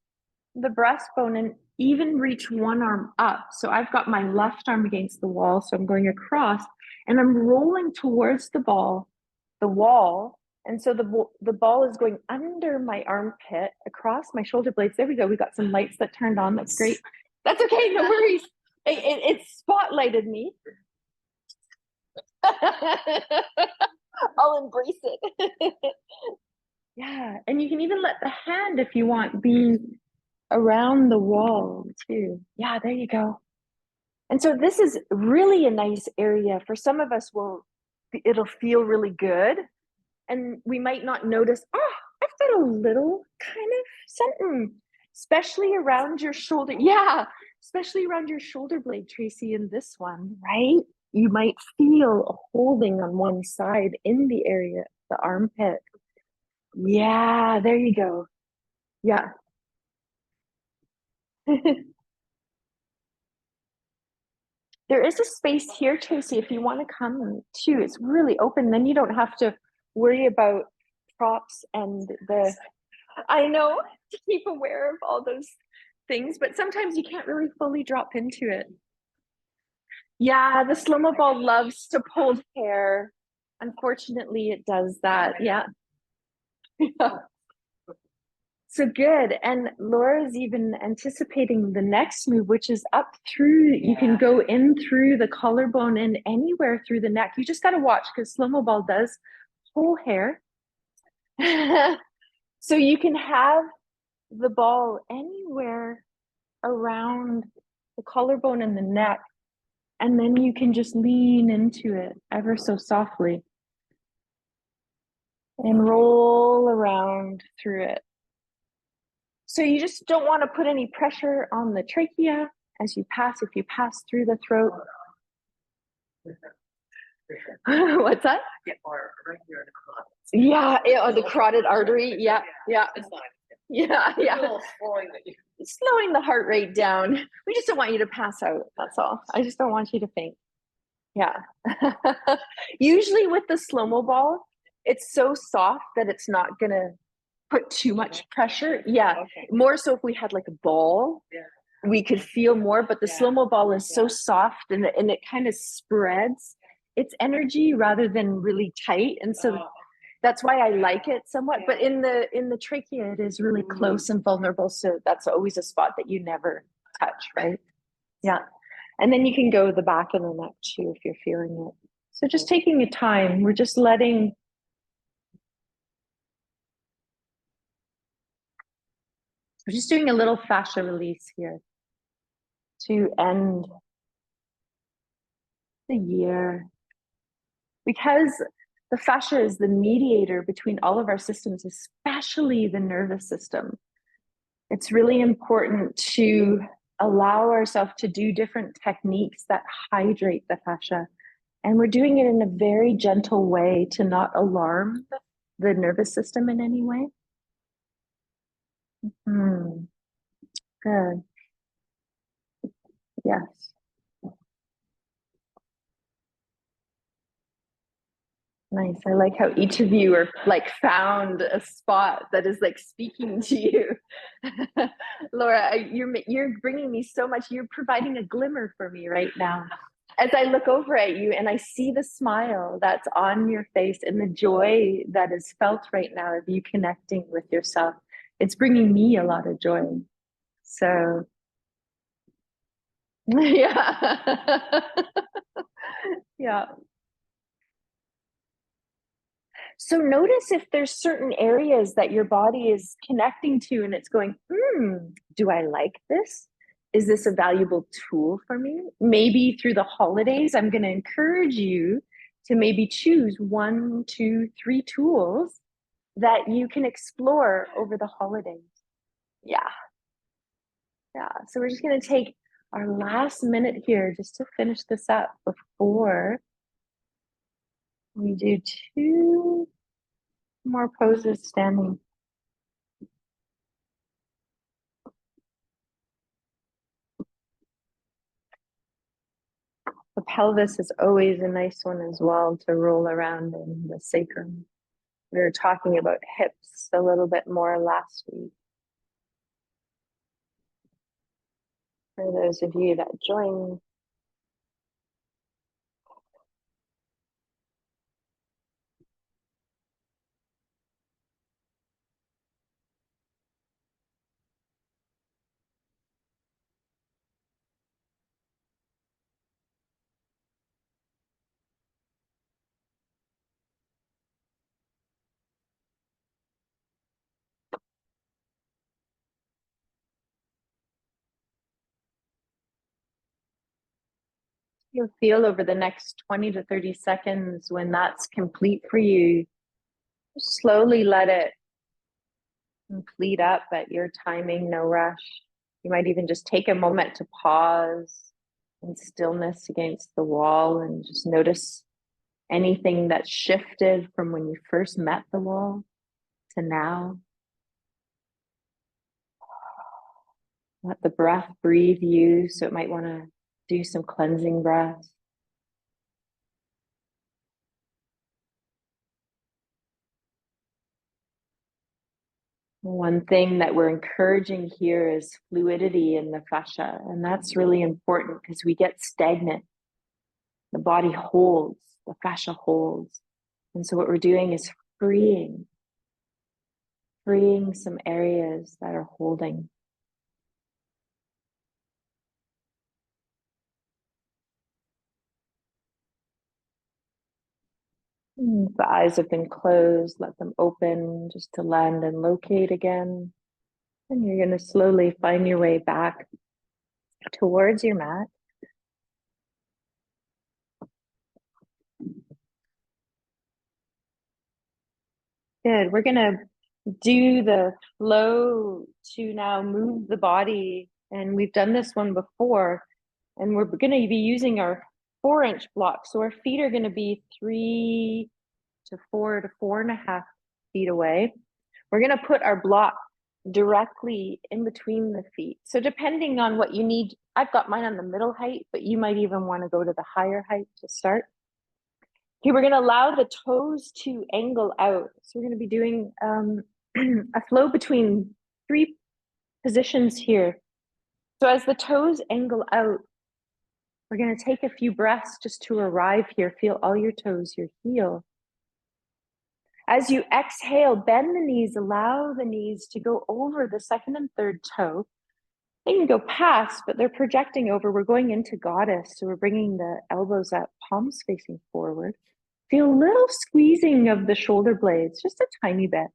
the breastbone and even reach one arm up. So I've got my left arm against the wall. So I'm going across and I'm rolling towards the wall, And so the ball is going under my armpit, across my shoulder blades. There we go. We got some lights that turned on. That's great. That's okay. No worries. It spotlighted me. I'll embrace it. Yeah. And you can even let the hand, if you want, be around the wall too. Yeah, there you go. And so this is really a nice area. For some of us, it'll feel really good. And we might not notice, oh, I've got a little kind of something, especially around your shoulder. Yeah, especially around your shoulder blade, Tracy, in this one, right? You might feel a holding on one side in the area, the armpit. Yeah, there you go. Yeah. There is a space here, Tracy, if you want to come too. It's really open. Then you don't have to worry about props and I know, to keep aware of all those things, but sometimes you can't really fully drop into it. Yeah, the slow-mo ball loves to pull hair. Unfortunately, it does that. Yeah. Yeah. So good. And Laura's even anticipating the next move, which is up through, you can go in through the collarbone and anywhere through the neck. You just got to watch because slow-mo ball does pull hair. So you can have the ball anywhere around the collarbone and the neck, and then you can just lean into it ever so softly and roll around through it. So you just don't want to put any pressure on the trachea as you pass, if you pass through the throat. What's that? Right here in the carotid. Yeah, the carotid artery. Yeah. Yeah. Slowing the heart rate down. We just don't want you to pass out. That's all. I just don't want you to faint. Yeah. Usually with the slow-mo ball, it's so soft that it's not going to put too much pressure. Yeah. Okay. More so if we had like a ball, we could feel more, but the slow-mo ball is so soft and it kind of spreads its energy rather than really tight. And so that's why I like it somewhat. But in the trachea, it is really close and vulnerable. So that's always a spot that you never touch, right? Yeah. And then you can go the back of the neck too if you're feeling it. So just taking your time. We're just letting. We're just doing a little fascia release here to end the year. Because the fascia is the mediator between all of our systems, especially the nervous system. It's really important to allow ourselves to do different techniques that hydrate the fascia. And we're doing it in a very gentle way to not alarm the nervous system in any way. Good. Yes. Nice. I like how each of you are like found a spot that is like speaking to you. Laura, you're bringing me so much. You're providing a glimmer for me right now. As I look over at you and I see the smile that's on your face and the joy that is felt right now of you connecting with yourself, it's bringing me a lot of joy. So, yeah. Yeah. So notice if there's certain areas that your body is connecting to and it's going, do I like this? Is this a valuable tool for me? Maybe through the holidays, I'm going to encourage you to maybe choose 1, 2, 3 tools that you can explore over the holidays. Yeah. So we're just going to take our last minute here just to finish this up before we do 2 more poses standing. The pelvis is always a nice one as well to roll around in the sacrum. We were talking about hips a little bit more last week. For those of you that joined. You'll feel over the next 20 to 30 seconds when that's complete for you, slowly let it complete up at your timing, no rush. You might even just take a moment to pause in stillness against the wall and just notice anything that's shifted from when you first met the wall to now. Let the breath breathe you, so it might want to do some cleansing breaths. One thing that we're encouraging here is fluidity in the fascia, and that's really important because we get stagnant. The body holds, the fascia holds. And so what we're doing is freeing some areas that are holding. If the eyes have been closed, let them open just to land and locate again. And you're going to slowly find your way back towards your mat. Good. We're going to do the flow to now move the body. And we've done this one before. And we're going to be using our 4-inch block. So our feet are going to be 3 to 4 to 4.5 feet away. We're going to put our block directly in between the feet. So depending on what you need, I've got mine on the middle height, but you might even want to go to the higher height to start. Okay, we're going to allow the toes to angle out. So we're going to be doing a flow between 3 positions here. So as the toes angle out, we're going to take a few breaths just to arrive here. Feel all your toes, your heel. As you exhale, bend the knees, allow the knees to go over the 2nd and 3rd toe. They can go past, but they're projecting over. We're going into goddess. So we're bringing the elbows up, palms facing forward. Feel a little squeezing of the shoulder blades, just a tiny bit.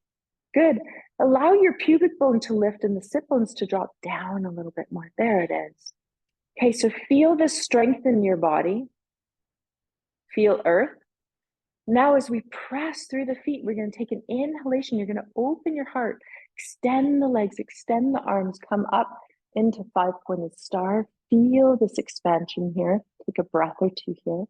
Good. Allow your pubic bone to lift and the sit bones to drop down a little bit more. There it is. Okay, so feel the strength in your body. Feel earth. Now, as we press through the feet, we're going to take an inhalation. You're going to open your heart, extend the legs, extend the arms, come up into 5-pointed star. Feel this expansion here. Take a breath or two here.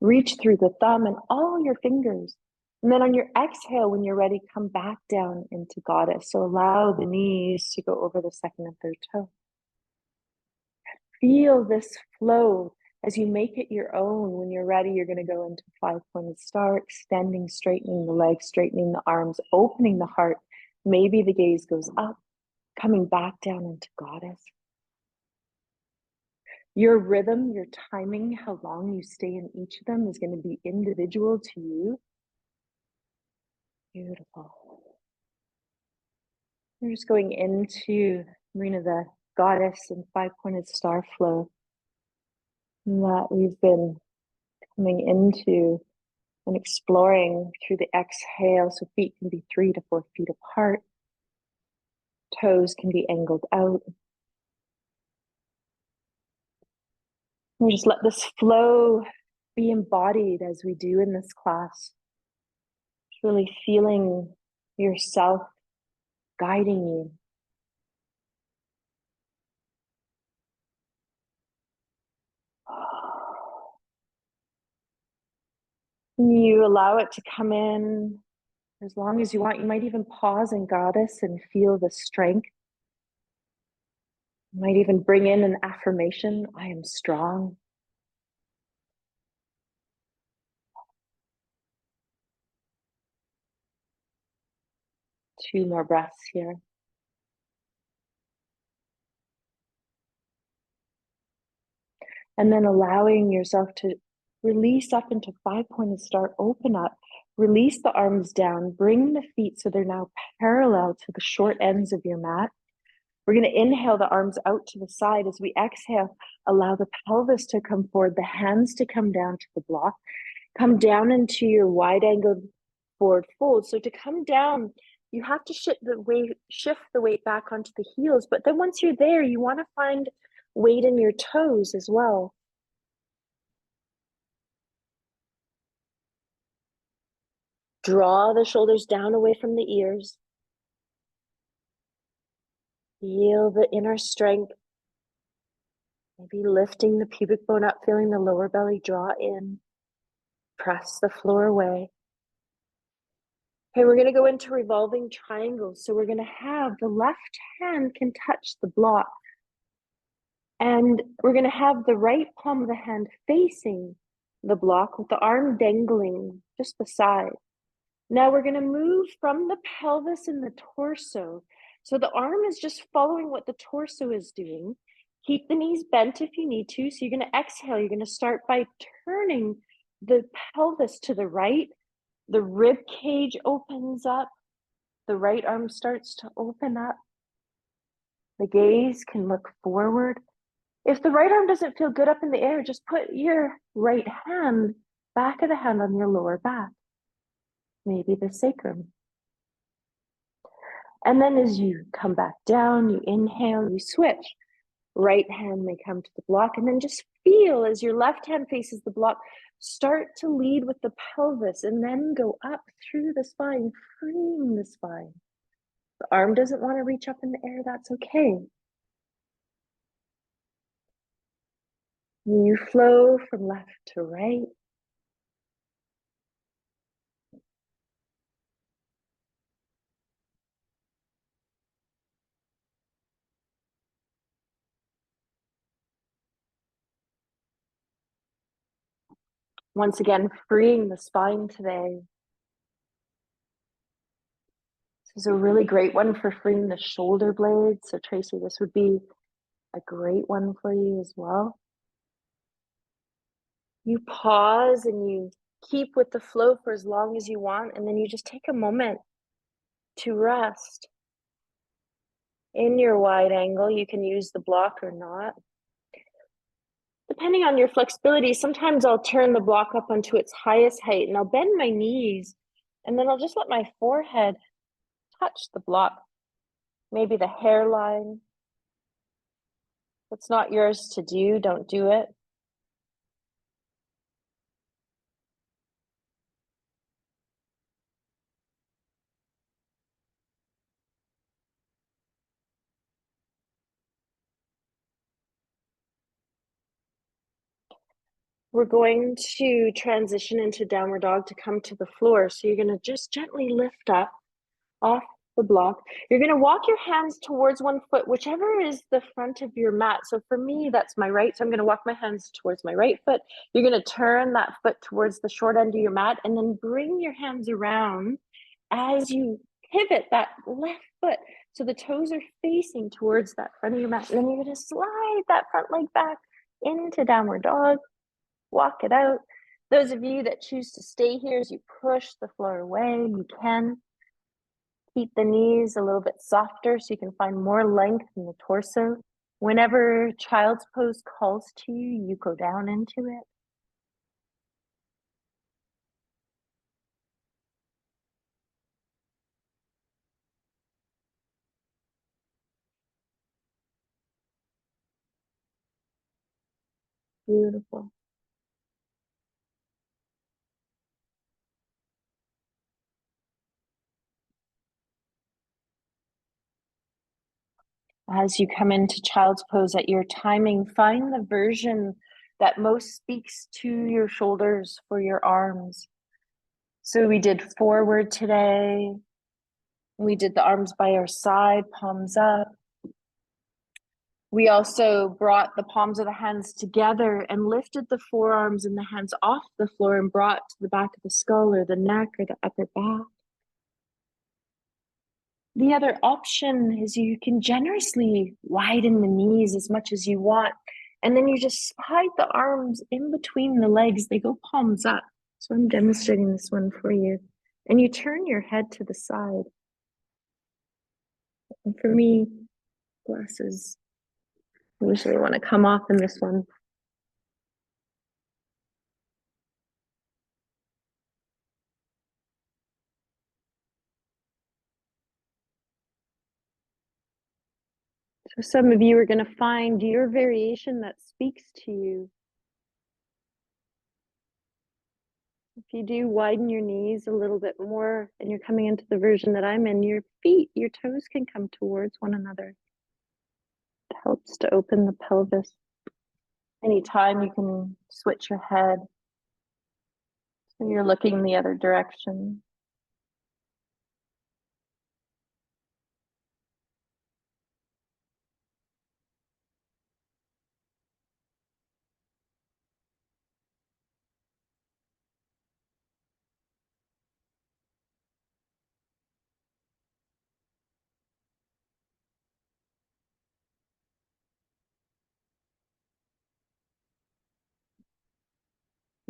Reach through the thumb and all your fingers. And then on your exhale, when you're ready, come back down into goddess. So allow the knees to go over the 2nd and 3rd toe. Feel this flow as you make it your own. When you're ready, you're going to go into 5-pointed star, extending, straightening the legs, straightening the arms, opening the heart. Maybe the gaze goes up, coming back down into goddess. Your rhythm, your timing, how long you stay in each of them is going to be individual to you. Beautiful. We're just going into Marina, the goddess and 5-pointed star flow that we've been coming into and exploring through the exhale. So feet can be 3 to 4 feet apart. Toes can be angled out. And just let this flow be embodied as we do in this class. Just really feeling yourself guiding you. You allow it to come in as long as you want. You might even pause in goddess and feel the strength. You might even bring in an affirmation. I am strong. Two more breaths here. And then allowing yourself to release up into 5-pointed star, open up, release the arms down, bring the feet so they're now parallel to the short ends of your mat. We're going to inhale the arms out to the side. As we exhale, allow the pelvis to come forward, the hands to come down to the block, come down into your wide angled forward fold. So to come down, you have to shift the weight back onto the heels. But then once you're there, you want to find weight in your toes as well. Draw the shoulders down away from the ears. Feel the inner strength. Maybe lifting the pubic bone up, feeling the lower belly draw in. Press the floor away. Okay, we're going to go into revolving triangles. So we're going to have the left hand can touch the block. And we're going to have the right palm of the hand facing the block with the arm dangling just beside. Now we're going to move from the pelvis and the torso. So the arm is just following what the torso is doing. Keep the knees bent if you need to. So you're going to exhale. You're going to start by turning the pelvis to the right. The rib cage opens up. The right arm starts to open up. The gaze can look forward. If the right arm doesn't feel good up in the air, just put your right hand, back of the hand on your lower back, maybe the sacrum. And then as you come back down, you inhale, you switch. Right hand may come to the block, and then just feel as your left hand faces the block, start to lead with the pelvis and then go up through the spine, freeing the spine. The arm doesn't want to reach up in the air, that's okay. You flow from left to right. Once again, freeing the spine today. This is a really great one for freeing the shoulder blades. So Tracy, this would be a great one for you as well. You pause and you keep with the flow for as long as you want, and then you just take a moment to rest. In your wide angle, you can use the block or not. Depending on your flexibility, sometimes I'll turn the block up onto its highest height and I'll bend my knees, and then I'll just let my forehead touch the block. Maybe the hairline. If it's not yours to do, don't do it. We're going to transition into downward dog to come to the floor. So you're going to just gently lift up off the block. You're going to walk your hands towards one foot, whichever is the front of your mat. So for me, that's my right. So I'm going to walk my hands towards my right foot. You're going to turn that foot towards the short end of your mat and then bring your hands around as you pivot that left foot. So the toes are facing towards that front of your mat. And then you're going to slide that front leg back into downward dog. Walk it out. Those of you that choose to stay here as you push the floor away, you can. Keep the knees a little bit softer so you can find more length in the torso. Whenever child's pose calls to you, you go down into it. Beautiful. As you come into child's pose at your timing, find the version that most speaks to your shoulders for your arms. So we did forward today. We did the arms by our side, palms up. We also brought the palms of the hands together and lifted the forearms and the hands off the floor and brought to the back of the skull or the neck or the upper back. The other option is you can generously widen the knees as much as you want. And then you just slide the arms in between the legs. They go palms up. So I'm demonstrating this one for you. And you turn your head to the side. And for me, glasses usually want to come off in this one. So some of you are going to find your variation that speaks to you. you do widen your knees a little bit more and you're coming into the version that I'm in, your feet, your toes can come towards one another. It helps to open the pelvis. Anytime you can switch your head so you're looking the other direction.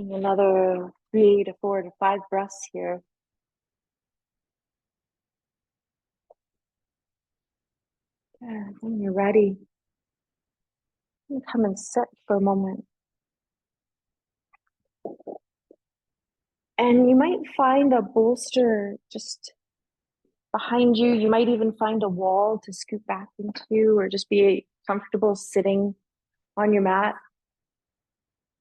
Another 3 to 4 to 5 breaths here. Good. When you're ready, you come and sit for a moment. And you might find a bolster just behind you. You might even find a wall to scoot back into, or just be comfortable sitting on your mat.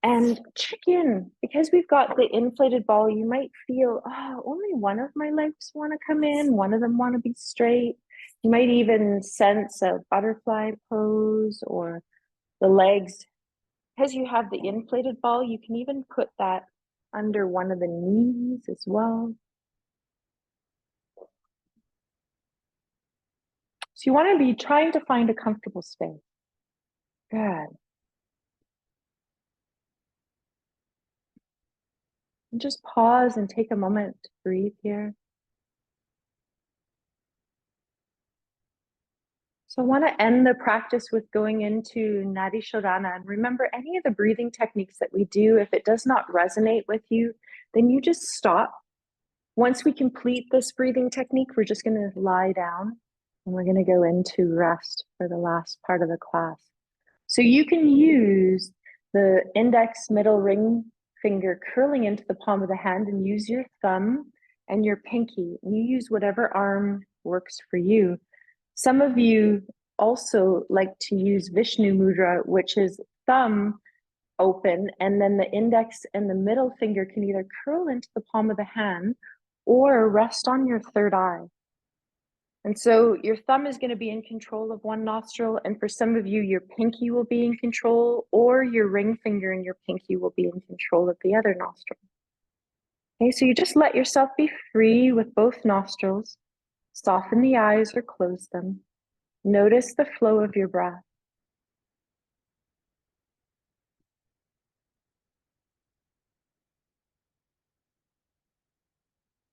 And check in, because we've got the inflated ball, you might feel, oh, only one of my legs want to come in, one of them want to be straight. You might even sense a butterfly pose or the legs. Because you have the inflated ball, you can even put that under one of the knees as well. So you want to be trying to find a comfortable space. Good. And just pause and take a moment to breathe here. So I want to end the practice with going into Nadi Shodhana. And remember, any of the breathing techniques that we do, if it does not resonate with you, then you just stop. Once we complete this breathing technique, we're just going to lie down and we're going to go into rest for the last part of the class. So you can use the index middle ring finger curling into the palm of the hand and use your thumb and your pinky. You use whatever arm works for you. Some of you also like to use Vishnu Mudra, which is thumb open, and then the index and the middle finger can either curl into the palm of the hand or rest on your third eye. And so your thumb is going to be in control of one nostril, and for some of you, your pinky will be in control, or your ring finger and your pinky will be in control of the other nostril. Okay, so you just let yourself be free with both nostrils. Soften the eyes or close them. Notice the flow of your breath.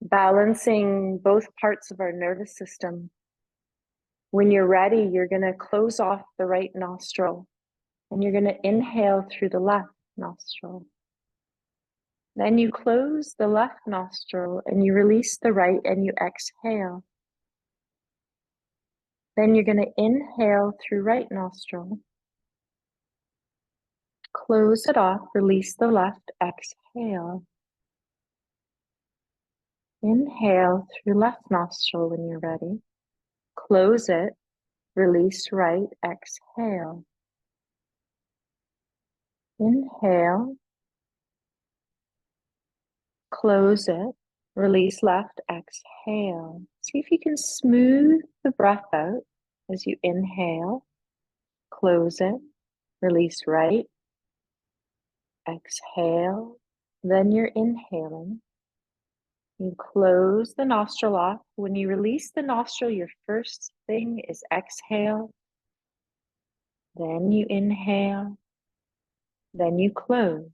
Balancing both parts of our nervous system. When you're ready, you're going to close off the right nostril and you're going to inhale through the left nostril. Then you close the left nostril and you release the right and you exhale. Then you're going to inhale through right nostril. Close it off, release the left, exhale. Inhale through left nostril when you're ready. Close it, release right, exhale. Inhale. Close it, release left, exhale. See if you can smooth the breath out as you inhale. Close it, release right, exhale. Then you're inhaling. You close the nostril off. When you release the nostril, your first thing is exhale. Then you inhale. Then you close.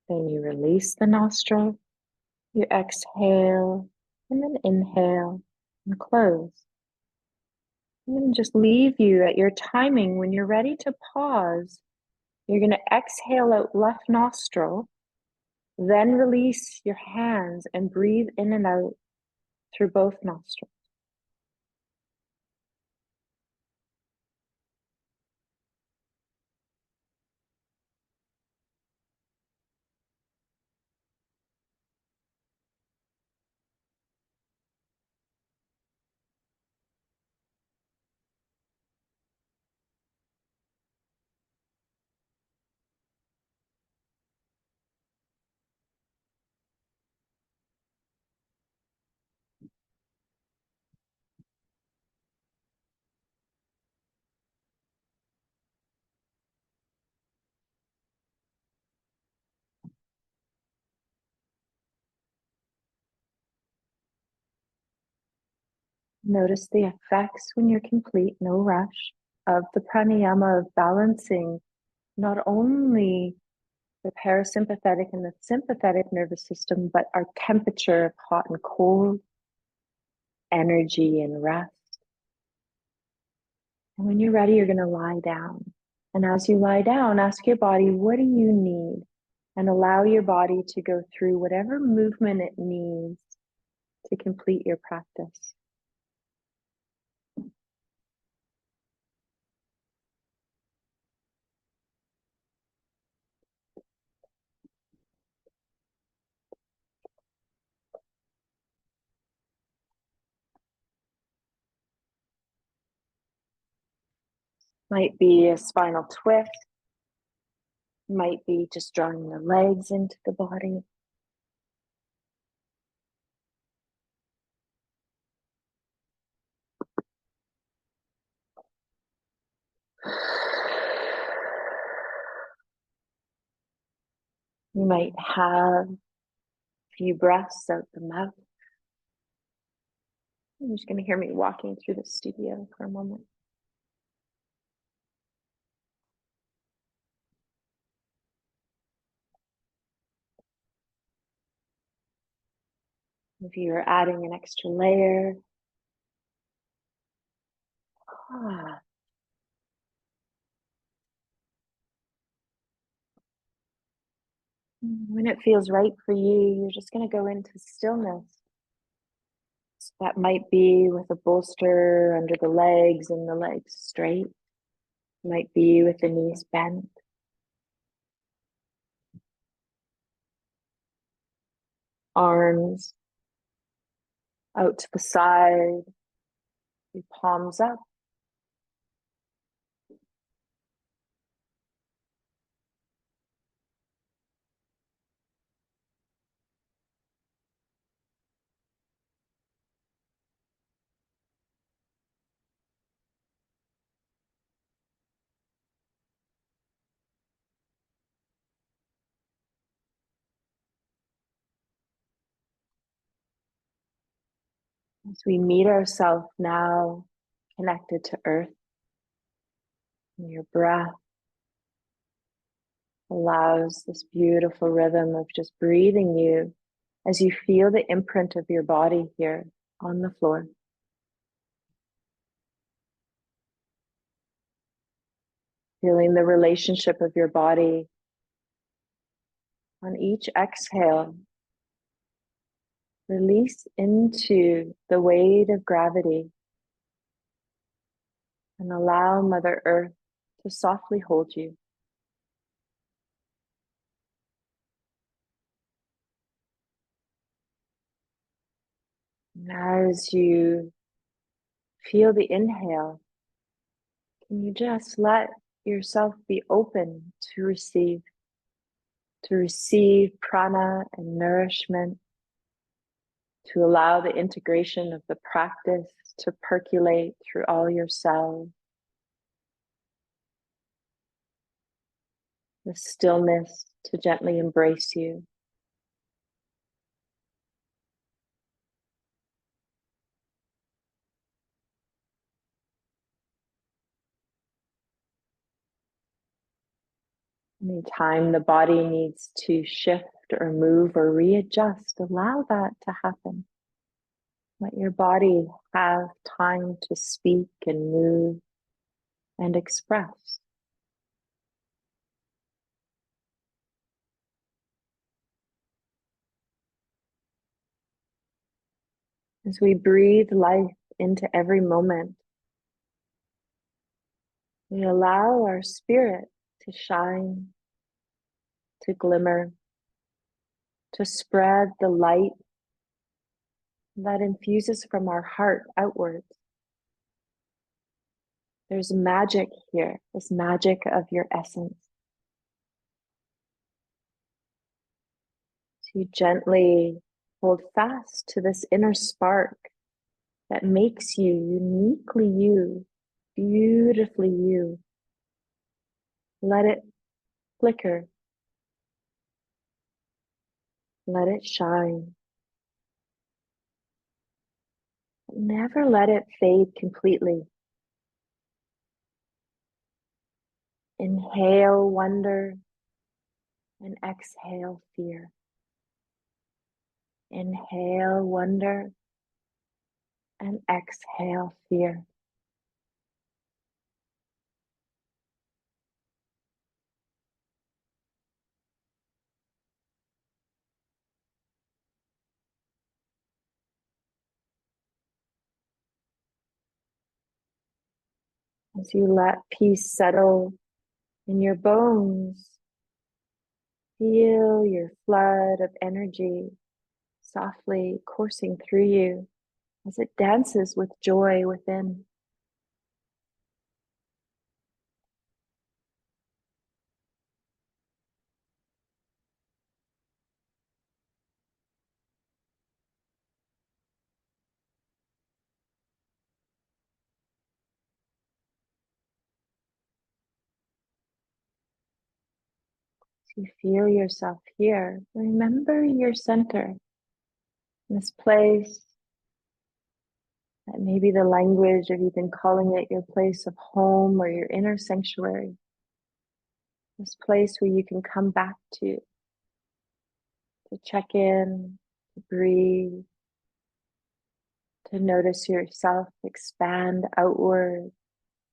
Then you release the nostril. You exhale and then inhale and close. I'm going to just leave you at your timing. When you're ready to pause, you're going to exhale out left nostril, then release your hands and breathe in and out through both nostrils. Notice the effects when you're complete, no rush, of the pranayama, of balancing not only the parasympathetic and the sympathetic nervous system, but our temperature of hot and cold, energy and rest. And when you're ready, you're going to lie down. And as you lie down, ask your body, what do you need? And allow your body to go through whatever movement it needs to complete your practice. Might be a spinal twist, might be just drawing the legs into the body. You might have a few breaths out the mouth. You're just going to hear me walking through the studio for a moment. If you're adding an extra layer, when it feels right for you, you're just going to go into stillness. So that might be with a bolster under the legs and the legs straight. Might be with the knees bent. Arms out to the side, your palms up. As we meet ourselves now, connected to earth, and your breath allows this beautiful rhythm of just breathing you as you feel the imprint of your body here on the floor. Feeling the relationship of your body on each exhale. Release into the weight of gravity and allow Mother Earth to softly hold you. And as you feel the inhale, can you just let yourself be open to receive prana and nourishment, to allow the integration of the practice to percolate through all your cells. The stillness to gently embrace you. Anytime the body needs to shift or move or readjust, allow that to happen. Let your body have time to speak and move and express. As we breathe life into every moment, we allow our spirit to shine, to glimmer, to spread the light that infuses from our heart outwards. There's magic here, this magic of your essence. So you gently hold fast to this inner spark that makes you uniquely you, beautifully you. Let it flicker. Let it shine. Never let it fade completely. Inhale wonder and exhale fear. Inhale wonder and exhale fear. As you let peace settle in your bones, feel your flood of energy softly coursing through you as it dances with joy within. You feel yourself here. Remember your center, this place that may be the language of you've been calling it your place of home or your inner sanctuary. This place where you can come back to check in, to breathe, to notice yourself expand outward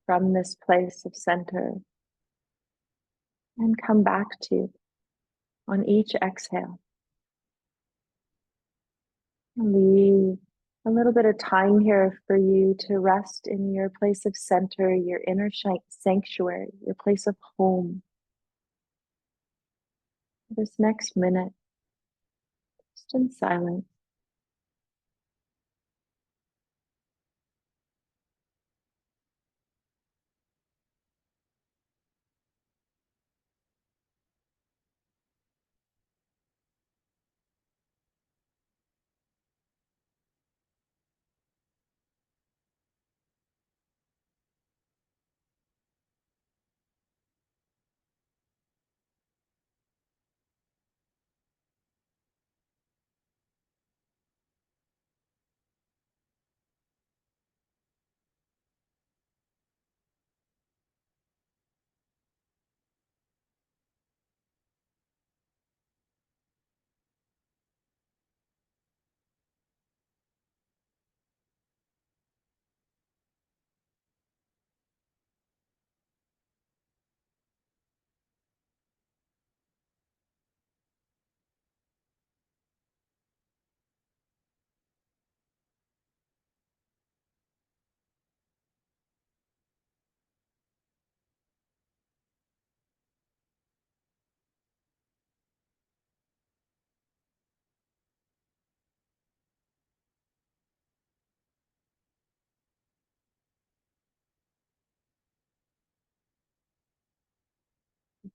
from this place of center and come back to on each exhale. Leave a little bit of time here for you to rest in your place of center, your inner sanctuary, your place of home. This next minute, just in silence.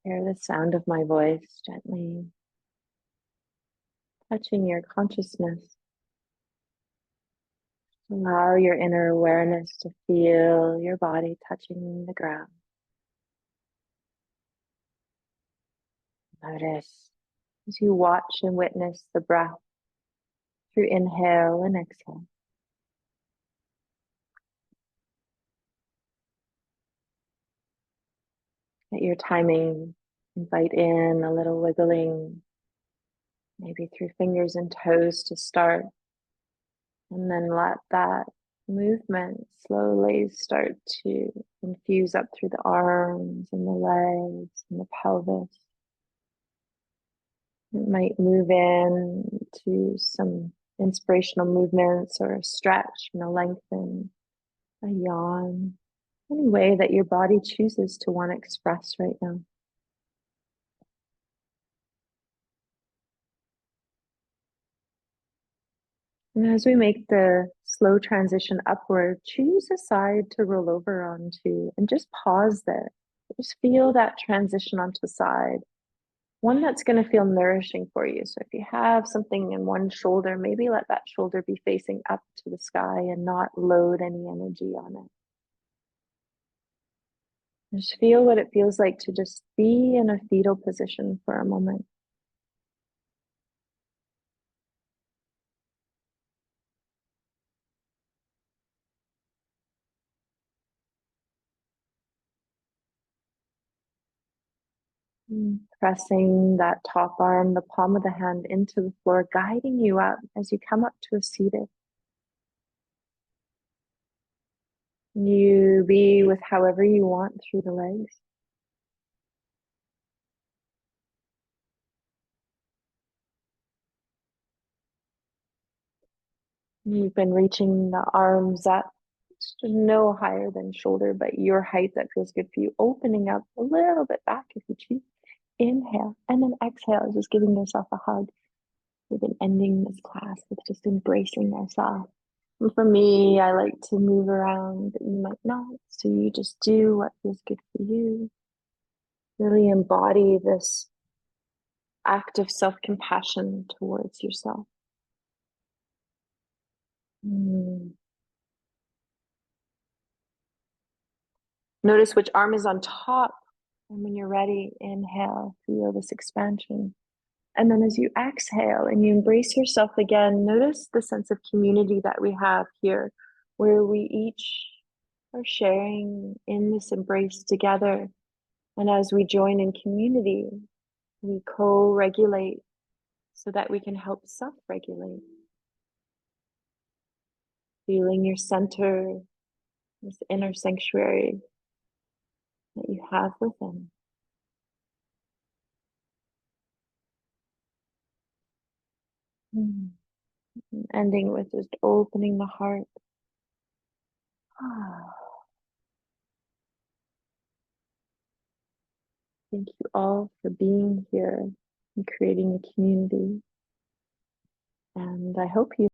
Hear the sound of my voice gently touching your consciousness. Allow your inner awareness to feel your body touching the ground. Notice as you watch and witness the breath through inhale and exhale. At your timing, invite in a little wiggling, maybe through fingers and toes to start, and then let that movement slowly start to infuse up through the arms and the legs and the pelvis. It might move in to some inspirational movements or a stretch, lengthen, a yawn, any way that your body chooses to want to express right now. And as we make the slow transition upward, choose a side to roll over onto and just pause there. Just feel that transition onto the side. One that's going to feel nourishing for you. So if you have something in one shoulder, maybe let that shoulder be facing up to the sky and not load any energy on it. Just feel what it feels like to just be in a fetal position for a moment. Pressing that top arm, the palm of the hand into the floor, guiding you up as you come up to a seated. You be with however you want through the legs. You've been reaching the arms up no higher than shoulder, but your height that feels good for you. Opening up a little bit back if you choose. Inhale and then exhale, just giving yourself a hug. We've been ending this class with just embracing ourselves. And for me, I like to move around, but you might not. So you just do what feels good for you. Really embody this act of self-compassion towards yourself. Notice which arm is on top. And when you're ready, inhale, feel this expansion. And then as you exhale and you embrace yourself again, notice the sense of community that we have here, where we each are sharing in this embrace together. And as we join in community, we co-regulate so that we can help self-regulate. Feeling your center, this inner sanctuary that you have within. Ending with just opening the heart. Thank you all for being here and creating a community. And I hope you